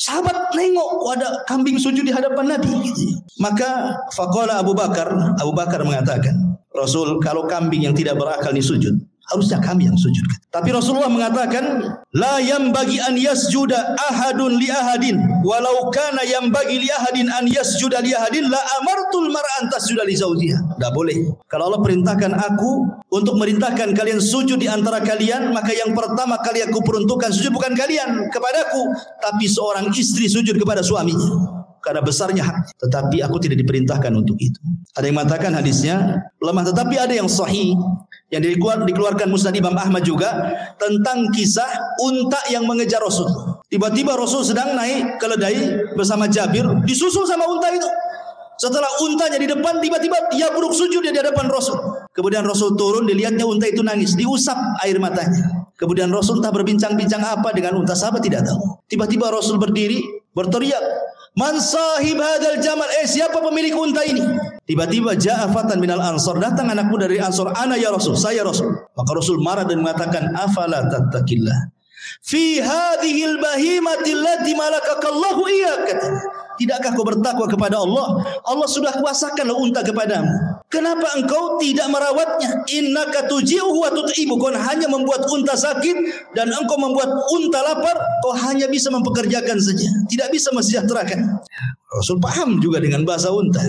Sahabat nengok, ada kambing sujud di hadapan Nabi, gitu. Maka faqala Abu Bakar mengatakan, Rasul, kalau kambing yang tidak berakal ini sujud, harusnya kami yang sujud. Tapi Rasulullah mengatakan, la yambagi an yasjuda ahadun li ahadin, walau kana yambagi li ahadin an yasjuda li ahadin, la amartul mar'an tasjuda li zawjiha. Tidak boleh. Kalau Allah perintahkan aku untuk merintahkan kalian sujud di antara kalian, maka yang pertama kali aku peruntukkan sujud bukan kalian kepadaku, tapi seorang istri sujud kepada suaminya, karena besarnya hak. Tetapi aku tidak diperintahkan untuk itu. Ada yang mengatakan hadisnya lemah, tetapi ada yang sahih yang dikeluarkan Musnad Imam Ahmad juga tentang kisah unta yang mengejar Rasul. Tiba-tiba Rasul sedang naik keledai bersama Jabir, disusul sama unta itu. Setelah untanya di depan, tiba-tiba ia buruk sujud di hadapan Rasul. Kemudian Rasul turun, dilihatnya unta itu nangis, diusap air matanya. Kemudian Rasul entah berbincang-bincang apa dengan unta, sahabat tidak tahu. Tiba-tiba Rasul berdiri, berteriak, man sahib hadal jamal, siapa pemilik unta ini? Tiba-tiba ja'a fatan minal ansar, datang anak muda dari Ansar, ana ya Rasul, saya Rasul. Maka Rasul marah dan mengatakan, afala tattaqillah fi hadhil bahimati allati malakakallahu iyyak. Tidakkah kau bertakwa kepada Allah? Allah sudah kuasakan unta kepadamu. Kenapa engkau tidak merawatnya? Innaka tuji'uhu wa tut'ibu. Kau hanya membuat unta sakit dan engkau membuat unta lapar. Kau hanya bisa mempekerjakan saja, tidak bisa mensejahterakan. Rasul paham juga dengan bahasa unta.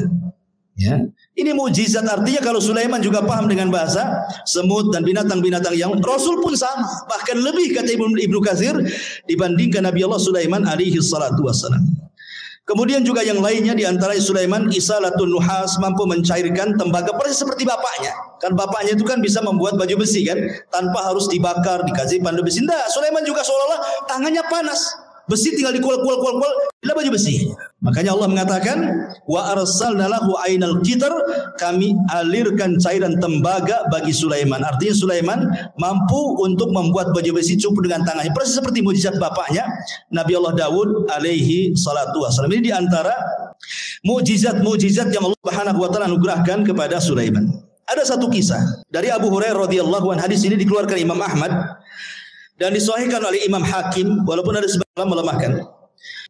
Ya. Ini mukjizat, artinya kalau Sulaiman juga paham dengan bahasa semut dan binatang-binatang yang Rasul pun sama, bahkan lebih kata Ibnu Katsir dibandingkan Nabi Allah Sulaiman alaihi salatu wassalam. Kemudian juga yang lainnya di antara Sulaiman isalatun nuhas, mampu mencairkan tembaga persis seperti bapaknya. Kan bapaknya itu kan bisa membuat baju besi kan, tanpa harus dibakar, dikasih pandu besi. Tidak, Sulaiman juga seolah-olah tangannya panas. Besi tinggal dikual-kual adalah baju besi. Makanya Allah mengatakan wa arsalna lahu ainal qitr, kami alirkan cairan tembaga bagi Sulaiman. Artinya Sulaiman mampu untuk membuat baju besi cukup dengan tangannya, persis seperti mukjizat bapaknya Nabi Allah Daud alaihi salatu wasallam. Ini di antara mukjizat-mukjizat yang Allah Subhanahu wa taala anugerahkan kepada Sulaiman. Ada satu kisah dari Abu Hurairah radhiyallahu anhu. Hadis ini dikeluarkan Imam Ahmad dan disahihkan oleh Imam Hakim, walaupun ada sebagian melemahkan.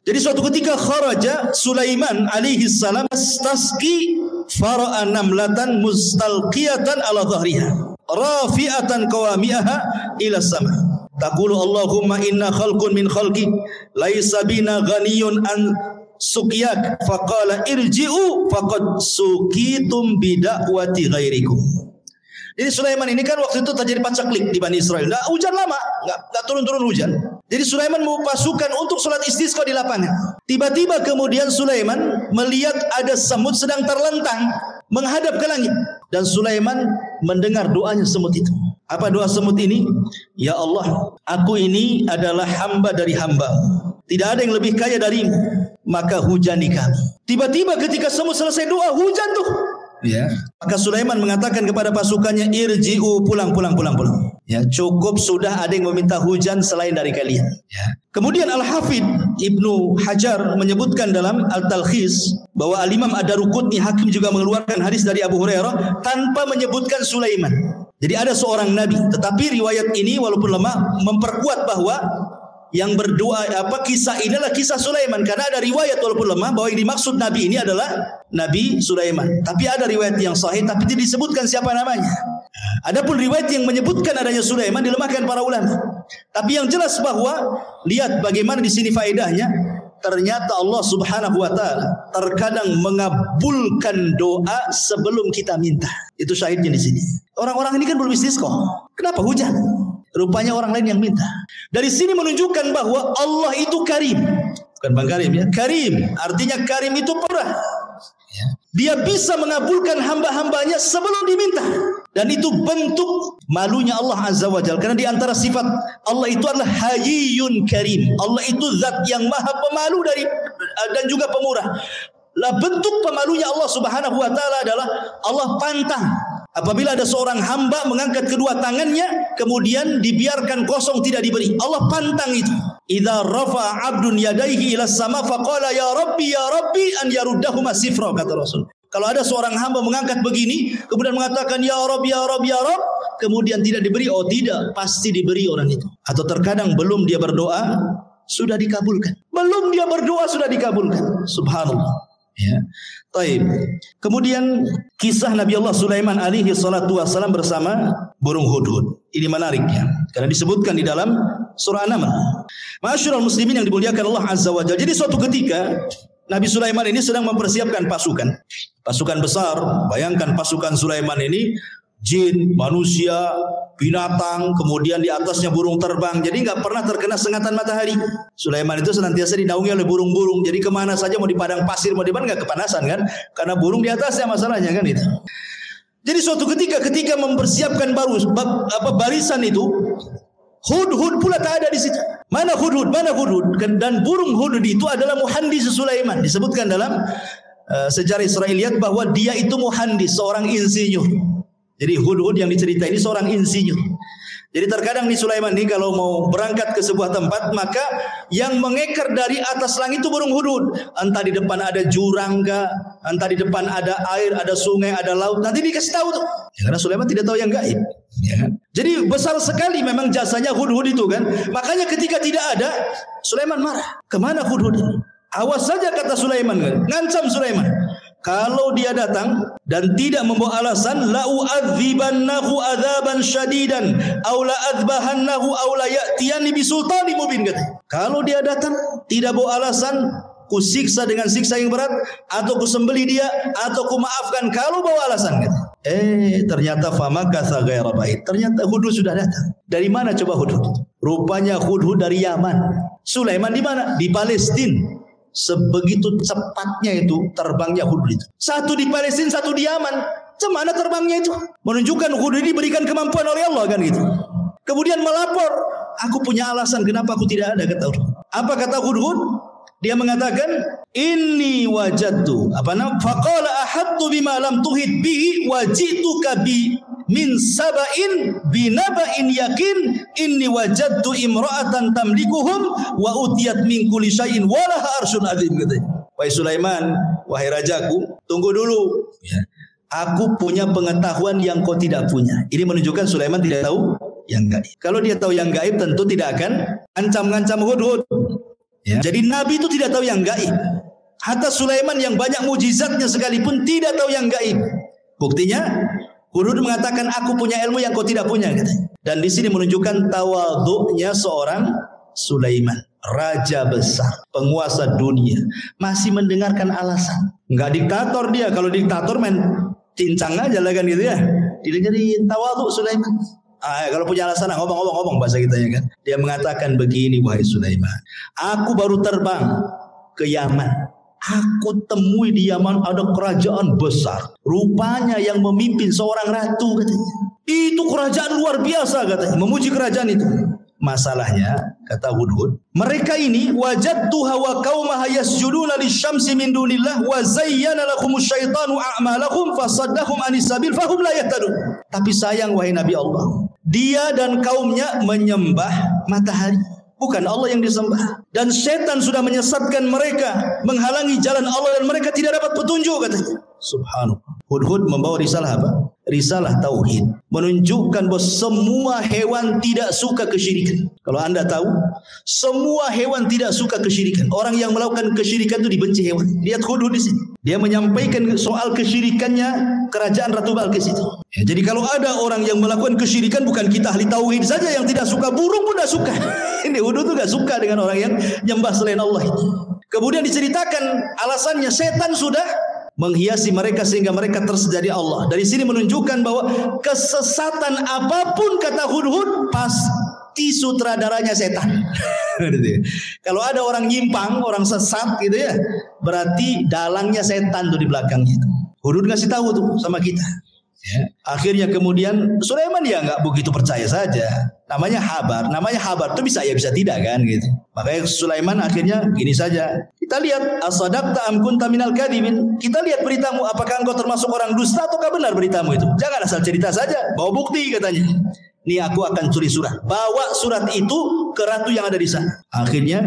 Jadi suatu ketika kharaja Sulaiman alaihi salam tasqi fara'a namlatan mustalqiyatan ala dhahriha rafi'atan qawami'aha ila sama. Taqulu Allahumma inna khalqun min khalqi laisa bina ghaniyun an suqyak faqala irji'u faqad suqitum bida'wati ghairikum. Jadi Sulaiman ini kan waktu itu terjadi pacaklik di Bani Israel. Nggak hujan lama, nggak turun-turun hujan. Jadi Sulaiman mau pasukan untuk sholat istisqa di lapangan. Tiba-tiba kemudian Sulaiman melihat ada semut sedang terlentang menghadap ke langit. Dan Sulaiman mendengar doanya semut itu. Apa doa semut ini? Ya Allah, aku ini adalah hamba dari hamba. Tidak ada yang lebih kaya darimu, maka hujani kami. Tiba-tiba ketika semut selesai doa, hujan tuh. Ya. Maka Sulaiman mengatakan kepada pasukannya, irji'u, pulang. Ya, cukup sudah, ada yang meminta hujan selain dari kalian. Ya. Kemudian Al-Hafidh Ibnu Hajar menyebutkan dalam Al-Talkhis bahwa Al-Imam Ad-Daruqutni Hakim juga mengeluarkan hadis dari Abu Hurairah tanpa menyebutkan Sulaiman. Jadi ada seorang nabi, tetapi riwayat ini walaupun lemah memperkuat bahwa yang berdoa kisah ini adalah kisah Sulaiman, karena ada riwayat walaupun lemah bahwa yang dimaksud nabi ini adalah Nabi Sulaiman. Tapi ada riwayat yang sahih tapi tidak disebutkan siapa namanya. Adapun riwayat yang menyebutkan adanya Sulaiman dilemahkan para ulama. Tapi yang jelas bahwa lihat bagaimana di sini faedahnya. Ternyata Allah Subhanahu wa taala terkadang mengabulkan doa sebelum kita minta. Itu syahidnya di sini. Orang-orang ini kan belum istisqa. Kenapa hujan? Rupanya orang lain yang minta. Dari sini menunjukkan bahwa Allah itu karim. Bukan Bang Karim ya. Karim. Artinya karim itu pemurah. Ya. Dia bisa mengabulkan hamba-hambanya sebelum diminta. Dan itu bentuk malunya Allah Azza wa Jalla. Karena di antara sifat Allah itu adalah Hayyun Karim. Allah itu zat yang maha pemalu dan juga pemurah. Lah bentuk pemalunya Allah Subhanahu wa taala adalah Allah pantang apabila ada seorang hamba mengangkat kedua tangannya kemudian dibiarkan kosong tidak diberi. Allah pantang itu. Idza rafa'a 'abdun yadayhi ila sama faqala ya rabbi an yaruddahuma sifra, kata Rasul. Kalau ada seorang hamba mengangkat begini kemudian mengatakan ya Rabb, kemudian tidak diberi, oh tidak, pasti diberi orang itu. Atau terkadang belum dia berdoa sudah dikabulkan. Belum dia berdoa sudah dikabulkan. Subhanallah. Ya. Taib. Kemudian kisah Nabi Allah Sulaiman alaihi salatu wasallam bersama burung hudhud. Ini menarik ya, karena disebutkan di dalam surah An-Naml. Ma'asyiral muslimin yang dimuliakan Allah Azza wa Jalla. Jadi suatu ketika Nabi Sulaiman ini sedang mempersiapkan pasukan besar. Bayangkan pasukan Sulaiman ini jin, manusia, binatang, kemudian di atasnya burung terbang. Jadi nggak pernah terkena sengatan matahari. Sulaiman itu senantiasa dinaungi oleh burung-burung. Jadi kemana saja, mau di padang pasir, mau di mana, nggak kepanasan kan? Karena burung di atasnya masalahnya kan itu. Jadi suatu ketika mempersiapkan barisan itu, hudhud pula tak ada di situ. Mana hudhud? Dan burung hudhud itu adalah muhandis Sulaiman. Disebutkan dalam sejarah Israiliyat bahwa dia itu muhandis, seorang insinyur. Jadi hudhud yang diceritain ini seorang insinyur. Jadi terkadang nih Sulaiman ini kalau mau berangkat ke sebuah tempat, maka yang mengeker dari atas langit itu burung hudhud. Entah di depan ada jurang kah, entah di depan ada air, ada sungai, ada laut. Nanti dikasih tahu tuh. Ya, karena Sulaiman tidak tahu yang gaib. Ya. Jadi besar sekali memang jasanya hudhud itu kan. Makanya ketika tidak ada, Sulaiman marah. Kemana hudhud ini? Awas saja kata Sulaiman, ngancam Sulaiman. Kalau dia datang dan tidak membawa alasan, la u'adzibannahu adzaban syadidan aw la adzbahannahu aw la ya'tiyani bisultanin mubin, kata. Kalau dia datang tidak bawa alasan, kusiksa dengan siksa yang berat, atau kusembelih dia, atau kumaafkan kalau bawa alasan. Ternyata famakatha ghaira ba'id. Ternyata Hudhud sudah datang. Dari mana coba Hudhud? Rupanya Hudhud dari Yaman. Sulaiman di mana? Di Palestina. Sebegitu cepatnya itu terbangnya Hudhud itu. Satu di Palestina, satu di Yaman. Cemana terbangnya itu? Menunjukkan Hudhud ini diberikan kemampuan oleh Allah kan gitu. Kemudian melapor, aku punya alasan kenapa aku tidak ada, kata Hudhud. Apa kata Hudhud? Dia mengatakan, inni wajadtu faqala ahadtu bima lam tuhid bihi wajituka bi min saba'in binaba'in yakin inni wajadtu imra'atan tamlikuhum wa utiyat min kulli syai'in wa laha arsyun adzim. Wahai Sulaiman, wahai rajaku, tunggu dulu ya. Aku punya pengetahuan yang kau tidak punya. Ini menunjukkan Sulaiman tidak tahu yang gaib. Kalau dia tahu yang gaib tentu tidak akan ancam-ancam Hudhud. Ya. Jadi Nabi itu tidak tahu yang gaib. Hatta Sulaiman yang banyak mujizatnya sekalipun tidak tahu yang gaib. Buktinya Hudhud mengatakan aku punya ilmu yang kau tidak punya, katanya. Dan di sini menunjukkan tawadhu'nya seorang Sulaiman, raja besar, penguasa dunia, masih mendengarkan alasan. Enggak diktator dia. Kalau diktator main cincang aja lah kan gitu ya. Didengerin tawadhu Sulaiman. Kalau punya alasan ngomong bahasa kita ya kan. Dia mengatakan begini, wahai Sulaiman, aku baru terbang ke Yaman. Aku temui di Yaman ada kerajaan besar. Rupanya yang memimpin seorang ratu, katanya. Itu kerajaan luar biasa, katanya. Memuji kerajaan itu. Masalahnya, kata Hudhud, mereka ini wajadtuha wa qaumaha yasjuduna lisyamsi min dunillah wa zayyana lahumus syaitanu a'malahum fasaddahum anis sabil fahum la yahtadun. Tapi sayang wahai Nabi Allah, dia dan kaumnya menyembah matahari, bukan Allah yang disembah. Dan setan sudah menyesatkan mereka, menghalangi jalan Allah dan mereka tidak dapat petunjuk, katanya. Subhanallah. Hudhud membawa risalah apa? Risalah tauhid, menunjukkan bahwa semua hewan tidak suka kesyirikan. Kalau Anda tahu, semua hewan tidak suka kesyirikan. Orang yang melakukan kesyirikan itu dibenci hewan. Lihat Hudhud di sini. Dia menyampaikan soal kesyirikannya kerajaan Ratu Balqis itu. Ya, jadi kalau ada orang yang melakukan kesyirikan, bukan kita ahli tauhid saja yang tidak suka, burung pun tidak suka. Ini Hudhud itu tidak suka dengan orang yang nyembah selain Allah itu. Kemudian diceritakan alasannya, setan sudah menghiasi mereka sehingga mereka tersedari Allah. Dari sini menunjukkan bahwa kesesatan apapun, kata Hudhud, pasti sutradaranya setan. Kalau ada orang nyimpang, orang sesat gitu ya, berarti dalangnya setan tuh di belakangnya. Hudhud ngasih tahu tuh sama kita. Ya. Akhirnya kemudian Sulaiman ya nggak begitu percaya saja. Namanya habar itu bisa ya bisa tidak kan gitu. Makanya Sulaiman akhirnya gini saja. Kita lihat asadaqta am kunta minal kadhibin. Kita lihat beritamu, apakah engkau termasuk orang dusta ataukah benar beritamu itu. Jangan asal cerita saja, bawa bukti, katanya. Nih aku akan tulis surat. Bawa surat itu ke ratu yang ada di sana. Akhirnya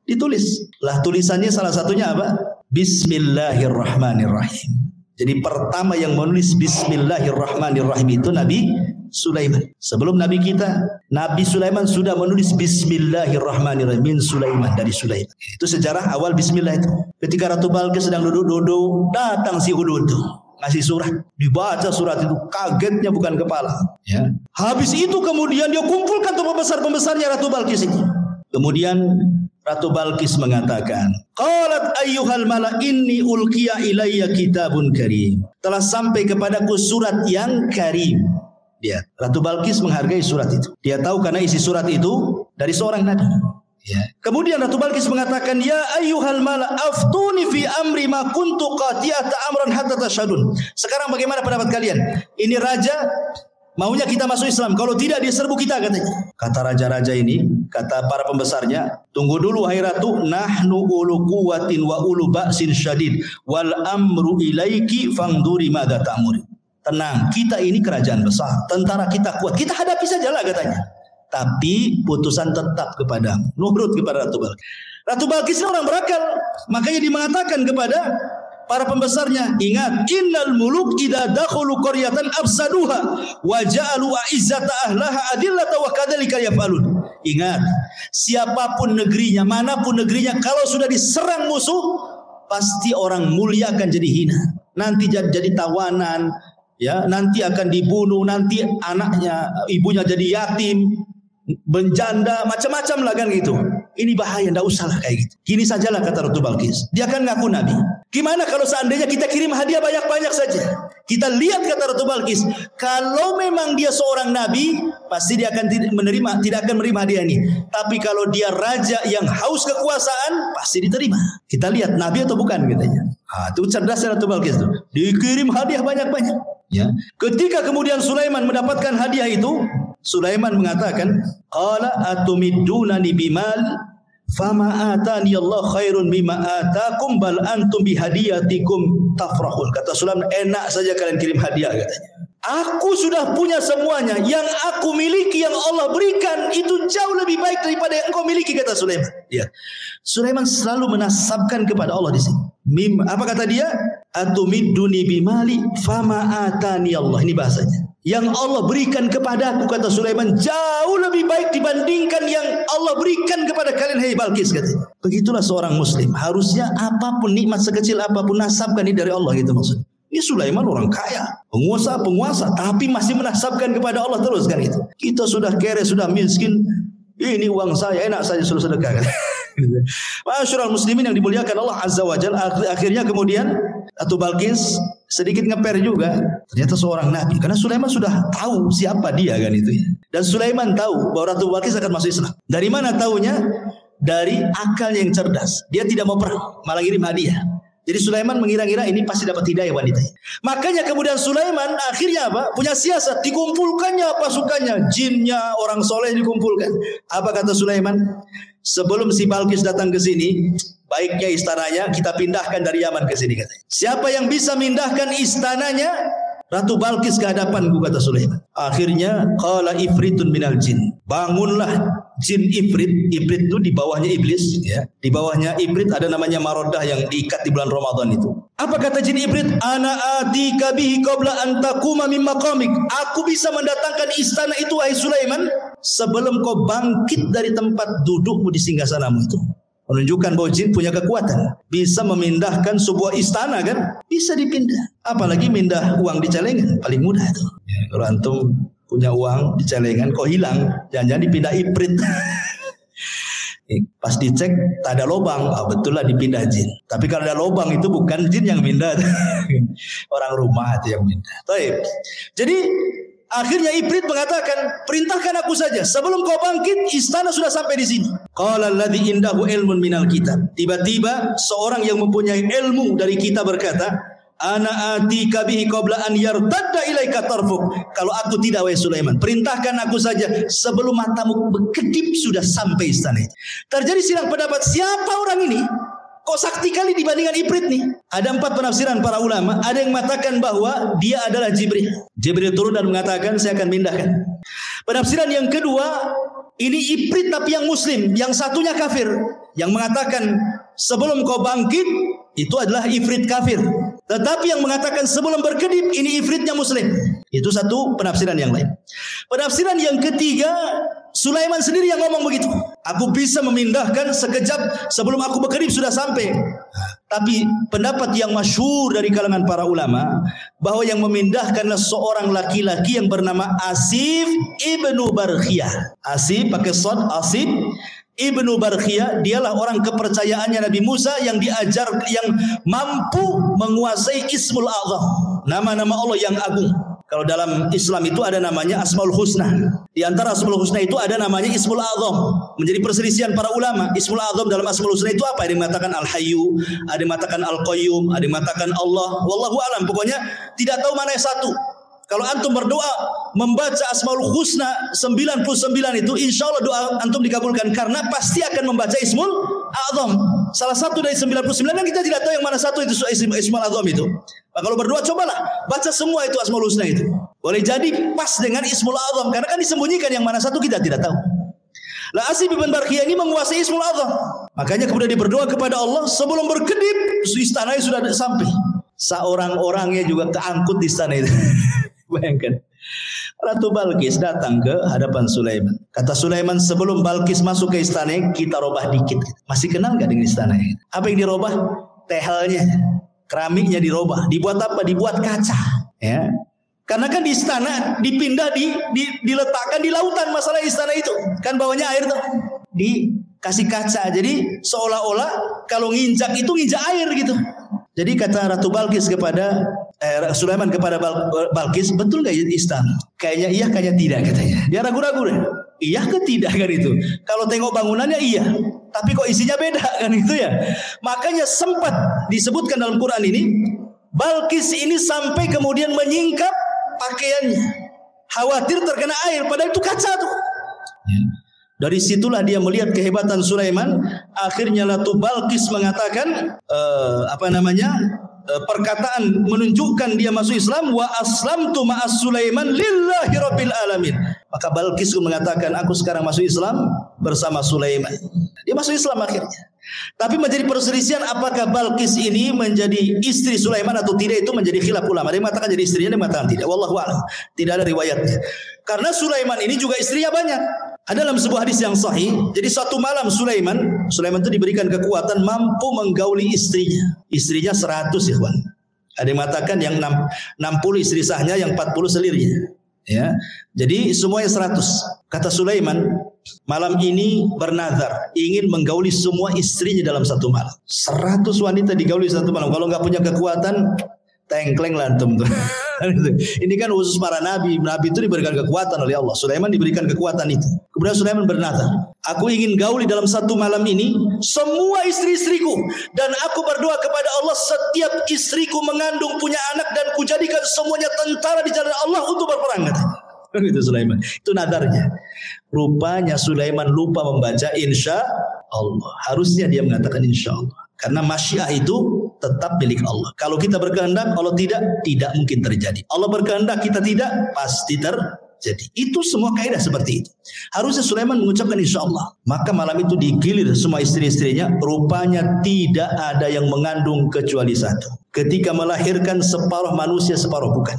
ditulis. Lah tulisannya salah satunya apa? Bismillahirrahmanirrahim. Jadi pertama yang menulis Bismillahirrahmanirrahim itu Nabi Sulaiman. Sebelum Nabi kita, Nabi Sulaiman sudah menulis Bismillahirrahmanirrahim min Sulaiman, dari Sulaiman. Itu sejarah awal Bismillah itu. Ketika Ratu Balqis sedang duduk-duduk, datang si Hudhud itu ngasih surat. Dibaca surat itu, kagetnya bukan kepala. Ya. Habis itu kemudian dia kumpulkan tuh pembesar-pembesarnya Ratu Balqis ini. Kemudian Ratu Balqis mengatakan, qalat ayyuhal mala inni ulqiya ilayya kitabun karim. Telah sampai kepadaku surat yang karim. Dia, Ratu Balqis menghargai surat itu. Dia tahu karena isi surat itu dari seorang nabi. Ya. Kemudian Ratu Balqis mengatakan, ya ayyuhal mala aftuni fi amri ma kuntu qati'ata amran hatta tashhadun. Sekarang bagaimana pendapat kalian? Ini raja maunya kita masuk Islam, kalau tidak dia serbu kita, katanya. Kata raja-raja ini, kata para pembesarnya, tunggu dulu wahai ratu, nahnu ulu quwwatin wa ulu ba'sin syadid wal amru ilaiki fangduri madza ta'muri. Tenang, kita ini kerajaan besar, tentara kita kuat, kita hadapi sajalah, katanya. Tapi putusan tetap kepadamu, nurut kepada Ratu Balqis. Ratu Balqis ini orang berakal, makanya dia mengatakan kepada para pembesarnya, ingat, innal muluk idza dakhulu qaryatan afsaduha wa ja'alu a'izzata ahlaha adillata wa kadzalika yaf'alun. Ingat, siapapun negerinya, manapun negerinya, kalau sudah diserang musuh, pasti orang mulia akan jadi hina. Nanti jadi tawanan, ya, nanti akan dibunuh, nanti anaknya, ibunya jadi yatim, menjanda, macam-macam lah kan gitu. ini bahaya, tidak usahlah kayak gitu. Gini sajalah kata Ratu Balqis, dia akan ngaku nabi. Gimana kalau seandainya kita kirim hadiah banyak-banyak saja? Kita lihat kata Ratu Balqis, kalau memang dia seorang nabi, pasti dia akan tidak akan menerima hadiah ini. Tapi kalau dia raja yang haus kekuasaan, pasti diterima. Kita lihat nabi atau bukan katanya. Itu cerdasnya Ratu Balqis tuh. Dikirim hadiah banyak-banyak. Ya. Ketika kemudian Sulaiman mendapatkan hadiah itu, Sulaiman mengatakan, qala atumiddunani bimal fama atani Allah khairun mimma atakum bal antum bihadiyatikum tafrahun. Kata Sulaiman, enak saja kalian kirim hadiah katanya. Aku sudah punya semuanya, yang aku miliki, yang Allah berikan itu jauh lebih baik daripada yang engkau miliki, kata Sulaiman. Ya. Sulaiman selalu menasabkan kepada Allah di sini. Apa kata dia? Atumidduni bimali fama atani Allah. Ini bahasanya. Yang Allah berikan kepadaku, kata Sulaiman, jauh lebih baik dibandingkan yang Allah berikan kepada kalian, hai Balqis, katanya. Begitulah seorang muslim. Harusnya apapun nikmat sekecil apapun nasabkan ini dari Allah, gitu maksudnya. Ini Sulaiman orang kaya, penguasa, tapi masih menasabkan kepada Allah terus kan itu. Kita sudah kere, sudah miskin, ini uang saya, enak saja suruh sedekah. Masyaallah muslimin yang dimuliakan Allah Azza wa Jalla. Akhirnya kemudian Ratu Balqis sedikit ngeper juga. Ternyata seorang nabi, karena Sulaiman sudah tahu siapa dia kan itu. Dan Sulaiman tahu bahwa Ratu Balqis akan masuk Islam. Dari mana taunya? Dari akalnya yang cerdas. Dia tidak mau perang, malah ngirim hadiah. Jadi Sulaiman mengira-ngira ini pasti dapat hidayah wanita. Makanya kemudian Sulaiman akhirnya apa? Punya siasat, dikumpulkannya pasukannya, jinnya, orang soleh dikumpulkan. Apa kata Sulaiman? Sebelum si Balqis datang ke sini, baiknya istananya kita pindahkan dari Yaman ke sini, katanya. Siapa yang bisa mindahkan istananya Ratu Balqis ke hadapanku, kata Sulaiman. Akhirnya qala ifritun minal jin. Bangunlah jin ifrit. Ifrit itu di bawahnya iblis, ya. Di bawahnya ifrit ada namanya Marodah yang diikat di bulan Ramadan itu. Apa kata jin ifrit? Ana atika bihi qabla an taquma min maqamik. Aku bisa mendatangkan istana itu, wahai Sulaiman, sebelum kau bangkit dari tempat dudukmu di singgasanamu itu. Menunjukkan bahwa jin punya kekuatan, bisa memindahkan sebuah istana kan, bisa dipindah. Apalagi mindah uang di celengan, paling mudah itu. Ya, kalau antum punya uang di celengan kok hilang, jangan-jangan dipindah ifrit. Pas dicek tak ada lubang, betul lah dipindah jin. Tapi kalau ada lubang itu bukan jin yang mindah, orang rumah itu yang mindah. Baik. Jadi akhirnya Ifrit mengatakan, perintahkan aku saja. Sebelum kau bangkit, istana sudah sampai di sini. Qala alladzi indahu ilmun minal kitab. Tiba-tiba seorang yang mempunyai ilmu dari kitab berkata, ana atika bihi qabla an yartadda ilaika tarfuk. Kalau aku tidak, wahai Sulaiman, perintahkan aku saja sebelum matamu berkedip sudah sampai istana itu. Terjadi silang pendapat, siapa orang ini? Kok sakti kali dibandingkan Ifrit nih? Ada 4 penafsiran para ulama. Ada yang mengatakan bahwa dia adalah Jibril. Jibril turun dan mengatakan, saya akan pindahkan. Penafsiran yang kedua, ini Ifrit tapi yang muslim. Yang satunya kafir. Yang mengatakan sebelum kau bangkit, itu adalah Ifrit kafir. Tetapi yang mengatakan sebelum berkedip, ini Ifritnya muslim. Itu satu penafsiran yang lain. Penafsiran yang ketiga, Sulaiman sendiri yang ngomong begitu. Aku bisa memindahkan sekejap sebelum aku berkedip sudah sampai. Tapi pendapat yang masyhur dari kalangan para ulama, bahwa yang memindahkanlah seorang laki-laki yang bernama Asif ibnu Barkhiyah. Asif pakai shad, Asif ibnu Barkhiyah, dialah orang kepercayaannya Nabi Musa yang diajar, yang mampu menguasai Ismul A'zam, nama-nama Allah yang agung. Kalau dalam Islam itu ada namanya Asmaul Husna. Di antara Asmaul Husna itu ada namanya Ismul A'zam. Menjadi perselisihan para ulama. Ismul A'zam dalam Asmaul Husna itu apa? Ada yang mengatakan Al-Hayyu, ada yang mengatakan Al-Qayyum, ada yang mengatakan Allah. Wallahu a'lam. Pokoknya tidak tahu mana yang satu. Kalau antum berdoa membaca Asmaul Husna 99 itu, insya Allah doa antum dikabulkan, karena pasti akan membaca Ismul A'zam. Salah satu dari 99 kan kita tidak tahu yang mana satu itu Ismul A'zam itu. Nah, kalau berdoa cobalah baca semua itu Asmaul Husna itu. Boleh jadi pas dengan Ismul A'zam, karena kan disembunyikan yang mana satu kita tidak tahu. Lah Asif bin Barkhiyah ini menguasai Ismul A'zam. Makanya kemudian dia berdoa kepada Allah sebelum berkedip, istananya sudah sampai. Seorang-orangnya juga keangkut di istana itu. Bayangkan, Ratu Balqis datang ke hadapan Sulaiman. Kata Sulaiman, sebelum Balqis masuk ke istana, kita robah dikit. Masih kenal gak dengan istana? Apa yang dirobah? Tehelnya, keramiknya dirobah. Dibuat apa? Dibuat kaca. Ya, karena kan di istana dipindah, diletakkan di lautan. Masalah istana itu kan bawahnya air tuh. kasih kaca. Jadi seolah-olah kalau nginjak itu nginjak air gitu. Jadi kata Ratu Balkis kepada Sulaiman kepada Balkis, betul nggak istana? Kayaknya iya, kayaknya tidak katanya. Dia ragu-ragu deh. Iya ke tidak kan itu? Kalau tengok bangunannya iya, tapi kok isinya beda kan itu ya. Makanya sempat disebutkan dalam Quran ini, Balkis ini sampai kemudian menyingkap pakaiannya, khawatir terkena air, padahal itu kaca tuh. Dari situlah dia melihat kehebatan Sulaiman. Akhirnya Ratu Balkis mengatakan perkataan menunjukkan dia masuk Islam, wa aslamtu ma'as Sulaiman lillahi rabbil alamin. Maka Balkis mengatakan, aku sekarang masuk Islam bersama Sulaiman. Dia masuk Islam akhirnya. Tapi menjadi perselisihan apakah Balkis ini menjadi istri Sulaiman atau tidak, itu menjadi khilaf ulama. Ada yang mengatakan jadi istrinya, ada yang mengatakan tidak. Wallahu a'lam. Tidak ada riwayatnya. Karena Sulaiman ini juga istrinya banyak. Ada dalam sebuah hadis yang sahih. Jadi suatu malam Sulaiman itu diberikan kekuatan mampu menggauli istrinya. Istrinya 100 ikhwan. Ada yang mengatakan yang 60 istri sahnya, yang 40 selirnya. Ya. Jadi semuanya 100. Kata Sulaiman, malam ini bernazar ingin menggauli semua istrinya dalam satu malam. 100 wanita digauli satu malam. Kalau nggak punya kekuatan, tengkleng lantum tuh. Ini kan khusus para nabi. Nabi itu diberikan kekuatan oleh Allah. Sulaiman diberikan kekuatan itu. Kemudian Sulaiman bernazar, aku ingin gauli dalam satu malam ini semua istri-istriku, dan aku berdoa kepada Allah setiap istriku mengandung punya anak, dan kujadikan semuanya tentara di jalan Allah untuk berperang. Itu Sulaiman. Itu nadarnya. Rupanya Sulaiman lupa membaca insya Allah. Harusnya dia mengatakan insya Allah. Karena masyiah itu tetap milik Allah. Kalau kita berkehendak, Allah tidak mungkin terjadi. Allah berkehendak, kita tidak, pasti terjadi. Itu semua kaidah seperti itu. Harusnya Sulaiman mengucapkan insya Allah. Maka malam itu digilir semua istri-istrinya. Rupanya tidak ada yang mengandung kecuali satu. Ketika melahirkan, separuh manusia, separuh bukan.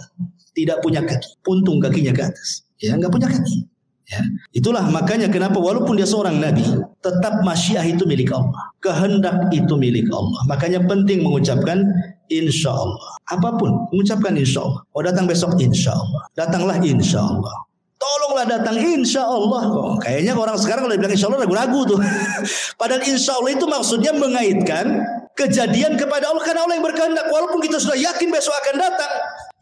Tidak punya kaki. Puntung kakinya ke atas. Ya, nggak punya kaki. Ya. Itulah makanya kenapa walaupun dia seorang nabi, tetap masyiah itu milik Allah, kehendak itu milik Allah. Makanya penting mengucapkan insya Allah. Apapun mengucapkan insya Allah. Oh, datang besok insya Allah. Datanglah insya Allah. Tolonglah datang insya Allah. Oh, kayaknya orang sekarang kalau bilang insya Allah ragu-ragu tuh. Padahal insya Allah itu maksudnya mengaitkan kejadian kepada Allah, karena Allah yang berkehendak. Walaupun kita sudah yakin besok akan datang,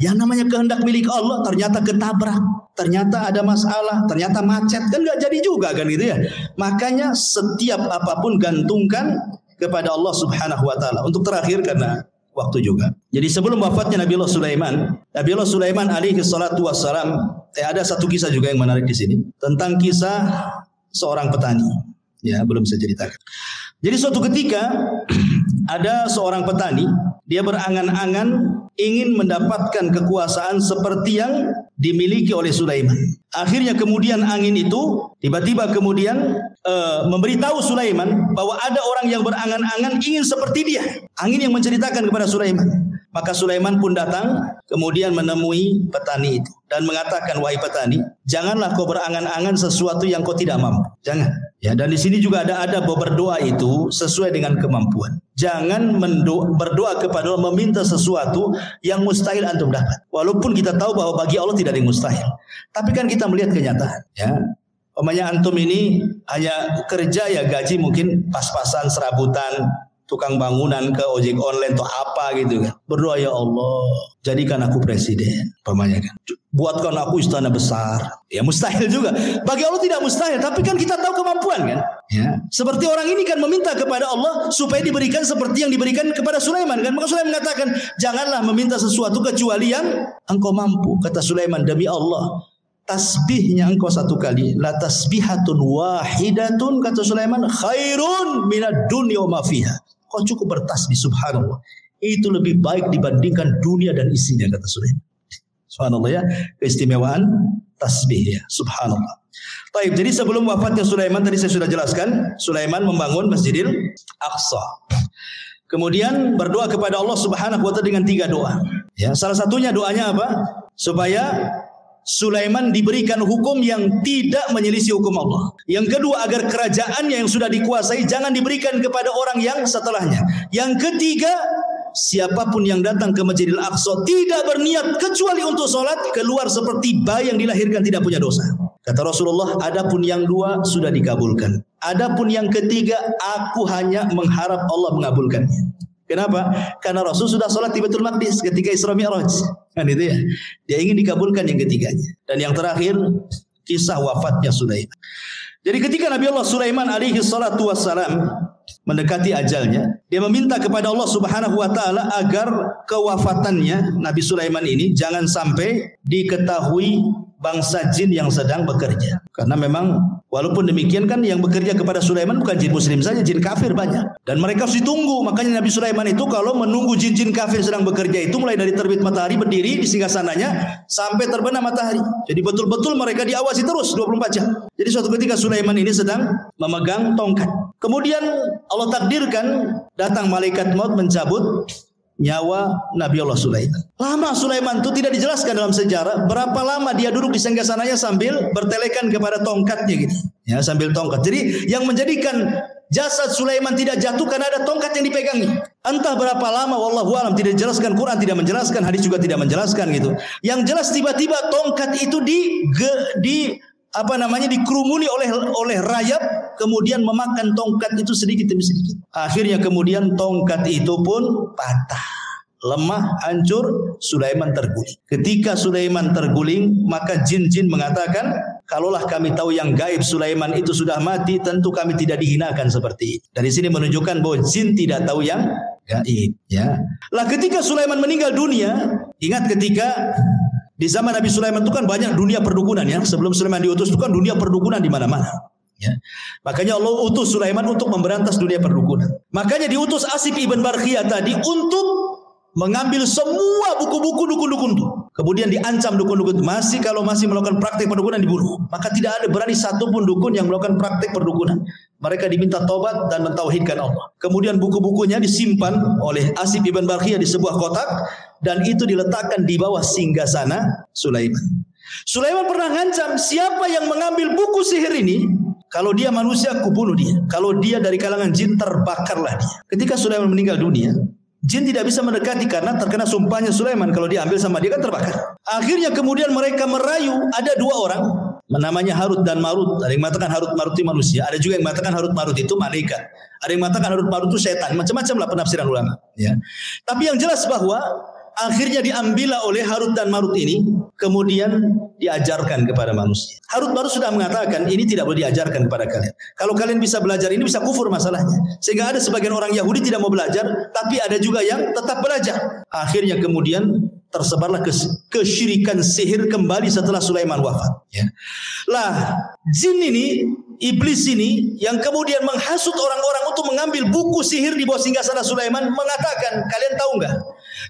yang namanya kehendak milik Allah ternyata ketabrak, ternyata ada masalah, ternyata macet, kan nggak jadi juga kan gitu ya. Makanya setiap apapun gantungkan kepada Allah Subhanahu wa taala. Untuk terakhir karena waktu juga. Jadi sebelum wafatnya Nabiullah Sulaiman alaihi salatu wassalam, ada satu kisah juga yang menarik di sini tentang kisah seorang petani. Ya, belum saya ceritakan. Jadi suatu ketika ada seorang petani, dia berangan-angan ingin mendapatkan kekuasaan seperti yang dimiliki oleh Sulaiman. Akhirnya kemudian angin itu tiba-tiba kemudian memberitahu Sulaiman bahwa ada orang yang berangan-angan ingin seperti dia. Angin yang menceritakan kepada Sulaiman. Maka Sulaiman pun datang kemudian menemui petani itu dan mengatakan, wahai petani, janganlah kau berangan-angan sesuatu yang kau tidak mampu. Jangan. Ya, dan di sini juga ada bahwa berdoa itu sesuai dengan kemampuan. Jangan berdoa kepada Allah meminta sesuatu yang mustahil antum dapat. Walaupun kita tahu bahwa bagi Allah tidak ada yang mustahil. Tapi kan kita melihat kenyataan. Ya. Umpamanya antum ini hanya kerja ya gaji mungkin pas-pasan, serabutan, tukang bangunan, ke ojek online atau apa gitu kan. Berdoa, ya Allah, jadikan aku presiden, umpamanya kan. Buatkan aku istana besar. Ya mustahil juga. Bagi Allah tidak mustahil, tapi kan kita tahu kemampuan kan. Ya. Seperti orang ini kan meminta kepada Allah supaya diberikan seperti yang diberikan kepada Sulaiman kan. Maka Sulaiman mengatakan, janganlah meminta sesuatu kecuali yang engkau mampu. Kata Sulaiman, demi Allah, tasbihnya engkau satu kali, la tasbihatun wahidatun, kata Sulaiman, khairun minad dunya wa ma fiha. Kau cukup bertasbih, subhanallah, itu lebih baik dibandingkan dunia dan isinya, kata Sulaiman. Subhanallah ya, keistimewaan tasbih ya, subhanallah. Baik, jadi sebelum wafatnya Sulaiman, tadi saya sudah jelaskan, Sulaiman membangun Masjidil Aqsa. Kemudian berdoa kepada Allah Subhanahu wa taala dengan 3 doa. Ya, salah satunya doanya apa? Supaya Sulaiman diberikan hukum yang tidak menyelisih hukum Allah. Yang kedua, agar kerajaannya yang sudah dikuasai jangan diberikan kepada orang yang setelahnya. Yang ketiga, siapapun yang datang ke Masjidil Aqsa tidak berniat kecuali untuk sholat, keluar seperti bayi yang dilahirkan tidak punya dosa. Kata Rasulullah, adapun yang 2 sudah dikabulkan. Adapun yang ketiga, aku hanya mengharap Allah mengabulkannya. Kenapa? Karena Rasul sudah sholat di Baitul Maqdis ketika Isra Mi'raj. Kan itu ya. Dia ingin dikabulkan yang ketiganya. Dan yang terakhir, kisah wafatnya Sulaiman. Jadi ketika Nabi Allah Sulaiman alaihi salatu wassalam mendekati ajalnya, dia meminta kepada Allah Subhanahu wa taala agar kewafatannya Nabi Sulaiman ini jangan sampai diketahui bangsa jin yang sedang bekerja. Karena memang walaupun demikian kan yang bekerja kepada Sulaiman bukan jin muslim saja, jin kafir banyak. Dan mereka harus ditunggu. Makanya Nabi Sulaiman itu kalau menunggu jin-jin kafir sedang bekerja itu mulai dari terbit matahari berdiri di singgasananya sampai terbenam matahari. Jadi betul-betul mereka diawasi terus 24 jam. Jadi suatu ketika Sulaiman ini sedang memegang tongkat. Kemudian Allah takdirkan datang malaikat maut mencabut nyawa Nabi Allah Sulaiman. Lama Sulaiman itu tidak dijelaskan dalam sejarah berapa lama dia duduk di singgasananya sambil bertelekan kepada tongkatnya gitu. Ya, sambil tongkat. Jadi yang menjadikan jasad Sulaiman tidak jatuh karena ada tongkat yang dipegangnya. Entah berapa lama wallahu alam, tidak dijelaskan, Quran tidak menjelaskan, hadis juga tidak menjelaskan gitu. Yang jelas tiba-tiba tongkat itu dikerumuni oleh rayap, kemudian memakan tongkat itu sedikit demi sedikit. Akhirnya kemudian tongkat itu pun patah, lemah, hancur. Sulaiman terguling. Ketika Sulaiman terguling, maka jin-jin mengatakan, kalaulah kami tahu yang gaib Sulaiman itu sudah mati, tentu kami tidak dihinakan seperti itu. Dari sini menunjukkan bahwa jin tidak tahu yang gaib. Ya. Lah ketika Sulaiman meninggal dunia, ingat ketika di zaman Nabi Sulaiman itu kan banyak dunia perdukunan ya. Sebelum Sulaiman diutus itu kan dunia perdukunan di mana-mana. Ya. Makanya Allah utus Sulaiman untuk memberantas dunia perdukunan. Makanya diutus Asif ibn Barkhiyah tadi untuk mengambil semua buku-buku dukun-dukun itu. Kemudian diancam dukun-dukun itu. Kalau masih melakukan praktik perdukunan dibunuh. Maka tidak ada berani satupun dukun yang melakukan praktik perdukunan. Mereka diminta taubat dan mentauhidkan Allah. Kemudian buku-bukunya disimpan oleh Asif ibn Barkhiyah di sebuah kotak. Dan itu diletakkan di bawah singgasana Sulaiman. Sulaiman pernah ngancam, siapa yang mengambil buku sihir ini, kalau dia manusia, aku bunuh dia. Kalau dia dari kalangan jin, terbakarlah dia. Ketika Sulaiman meninggal dunia, jin tidak bisa mendekati karena terkena sumpahnya Sulaiman. Kalau diambil sama dia kan terbakar. Akhirnya kemudian mereka merayu, ada dua orang, namanya Harut dan Marut. Ada yang mengatakan Harut Marut itu manusia, ada juga yang mengatakan Harut Marut itu malaikat. Ada yang mengatakan Harut Marut itu setan. Macam-macam lah penafsiran ulama. Ya. Tapi yang jelas bahwa akhirnya diambillah oleh Harut dan Marut ini, kemudian diajarkan kepada manusia. Harut Marut sudah mengatakan ini tidak boleh diajarkan kepada kalian. Kalau kalian bisa belajar ini bisa kufur masalahnya. Sehingga ada sebagian orang Yahudi tidak mau belajar, tapi ada juga yang tetap belajar. Akhirnya kemudian tersebarlah kesyirikan sihir kembali setelah Sulaiman wafat. Ya. Lah jin ini, iblis ini yang kemudian menghasut orang-orang untuk mengambil buku sihir di bawah singgasana Sulaiman mengatakan, kalian tahu enggak?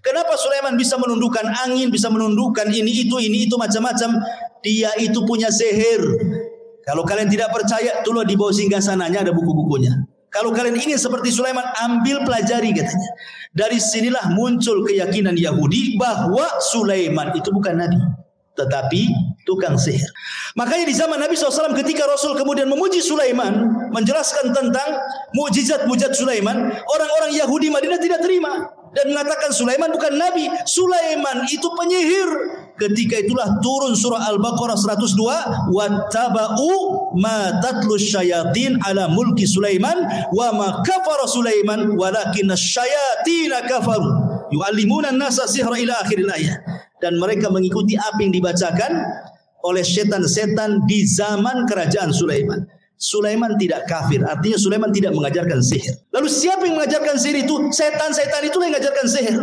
Kenapa Sulaiman bisa menundukkan angin, bisa menundukkan ini itu macam-macam? Dia itu punya sihir. Kalau kalian tidak percaya, tolong di bawah singgasananya ada buku-bukunya. Kalau kalian ingin seperti Sulaiman, ambil pelajari katanya. Dari sinilah muncul keyakinan Yahudi bahwa Sulaiman itu bukan nabi, tetapi tukang sihir. Makanya di zaman Nabi SAW ketika Rasul kemudian memuji Sulaiman, menjelaskan tentang mukjizat-mukjizat Sulaiman, orang-orang Yahudi Madinah tidak terima dan mengatakan Sulaiman bukan nabi, Sulaiman itu penyihir. Ketika itulah turun surah Al-Baqarah 102, wattaba'u ma tatlu syayatin ala mulki Sulaiman wa ma kafara Sulaiman walakinna syayatina kafaru yu'allimuna an-nasa sihra ila akhiril ayat. Dan mereka mengikuti apa yang dibacakan oleh setan-setan di zaman kerajaan Sulaiman. Sulaiman tidak kafir, artinya Sulaiman tidak mengajarkan sihir. Lalu siapa yang mengajarkan sihir itu? Setan-setan itulah yang mengajarkan sihir.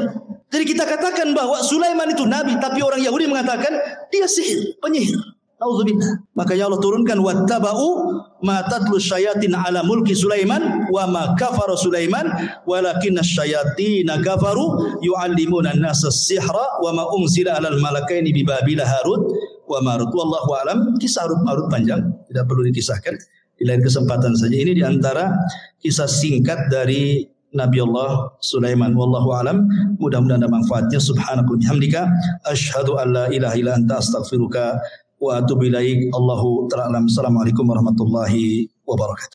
Jadi kita katakan bahwa Sulaiman itu nabi, tapi orang Yahudi mengatakan dia sihir, penyihir. Nauzubillah. Makanya Allah turunkan wattaba'u ma tatlu syayatin ala mulki Sulaiman wa ma kafara Sulaiman walakinna syayatina kafaru yu'allimuna an-nasa as-sihra wa ma unzila 'alal malakaini bi Babila Harut wa Marut. Wallahu alam. Kisah Harut Marut panjang, tidak perlu dikisahkan. Di lain kesempatan saja. Ini diantara kisah singkat dari Nabi Allah Sulaiman. Wallahu alam. Mudah-mudahan ada manfaatnya. Subhanallahi bihamdika asyhadu an la ilaha illa anta astaghfiruka wa atubu ilaik. Allahu ta'ala alam. Assalamualaikum warahmatullahi wabarakatuh.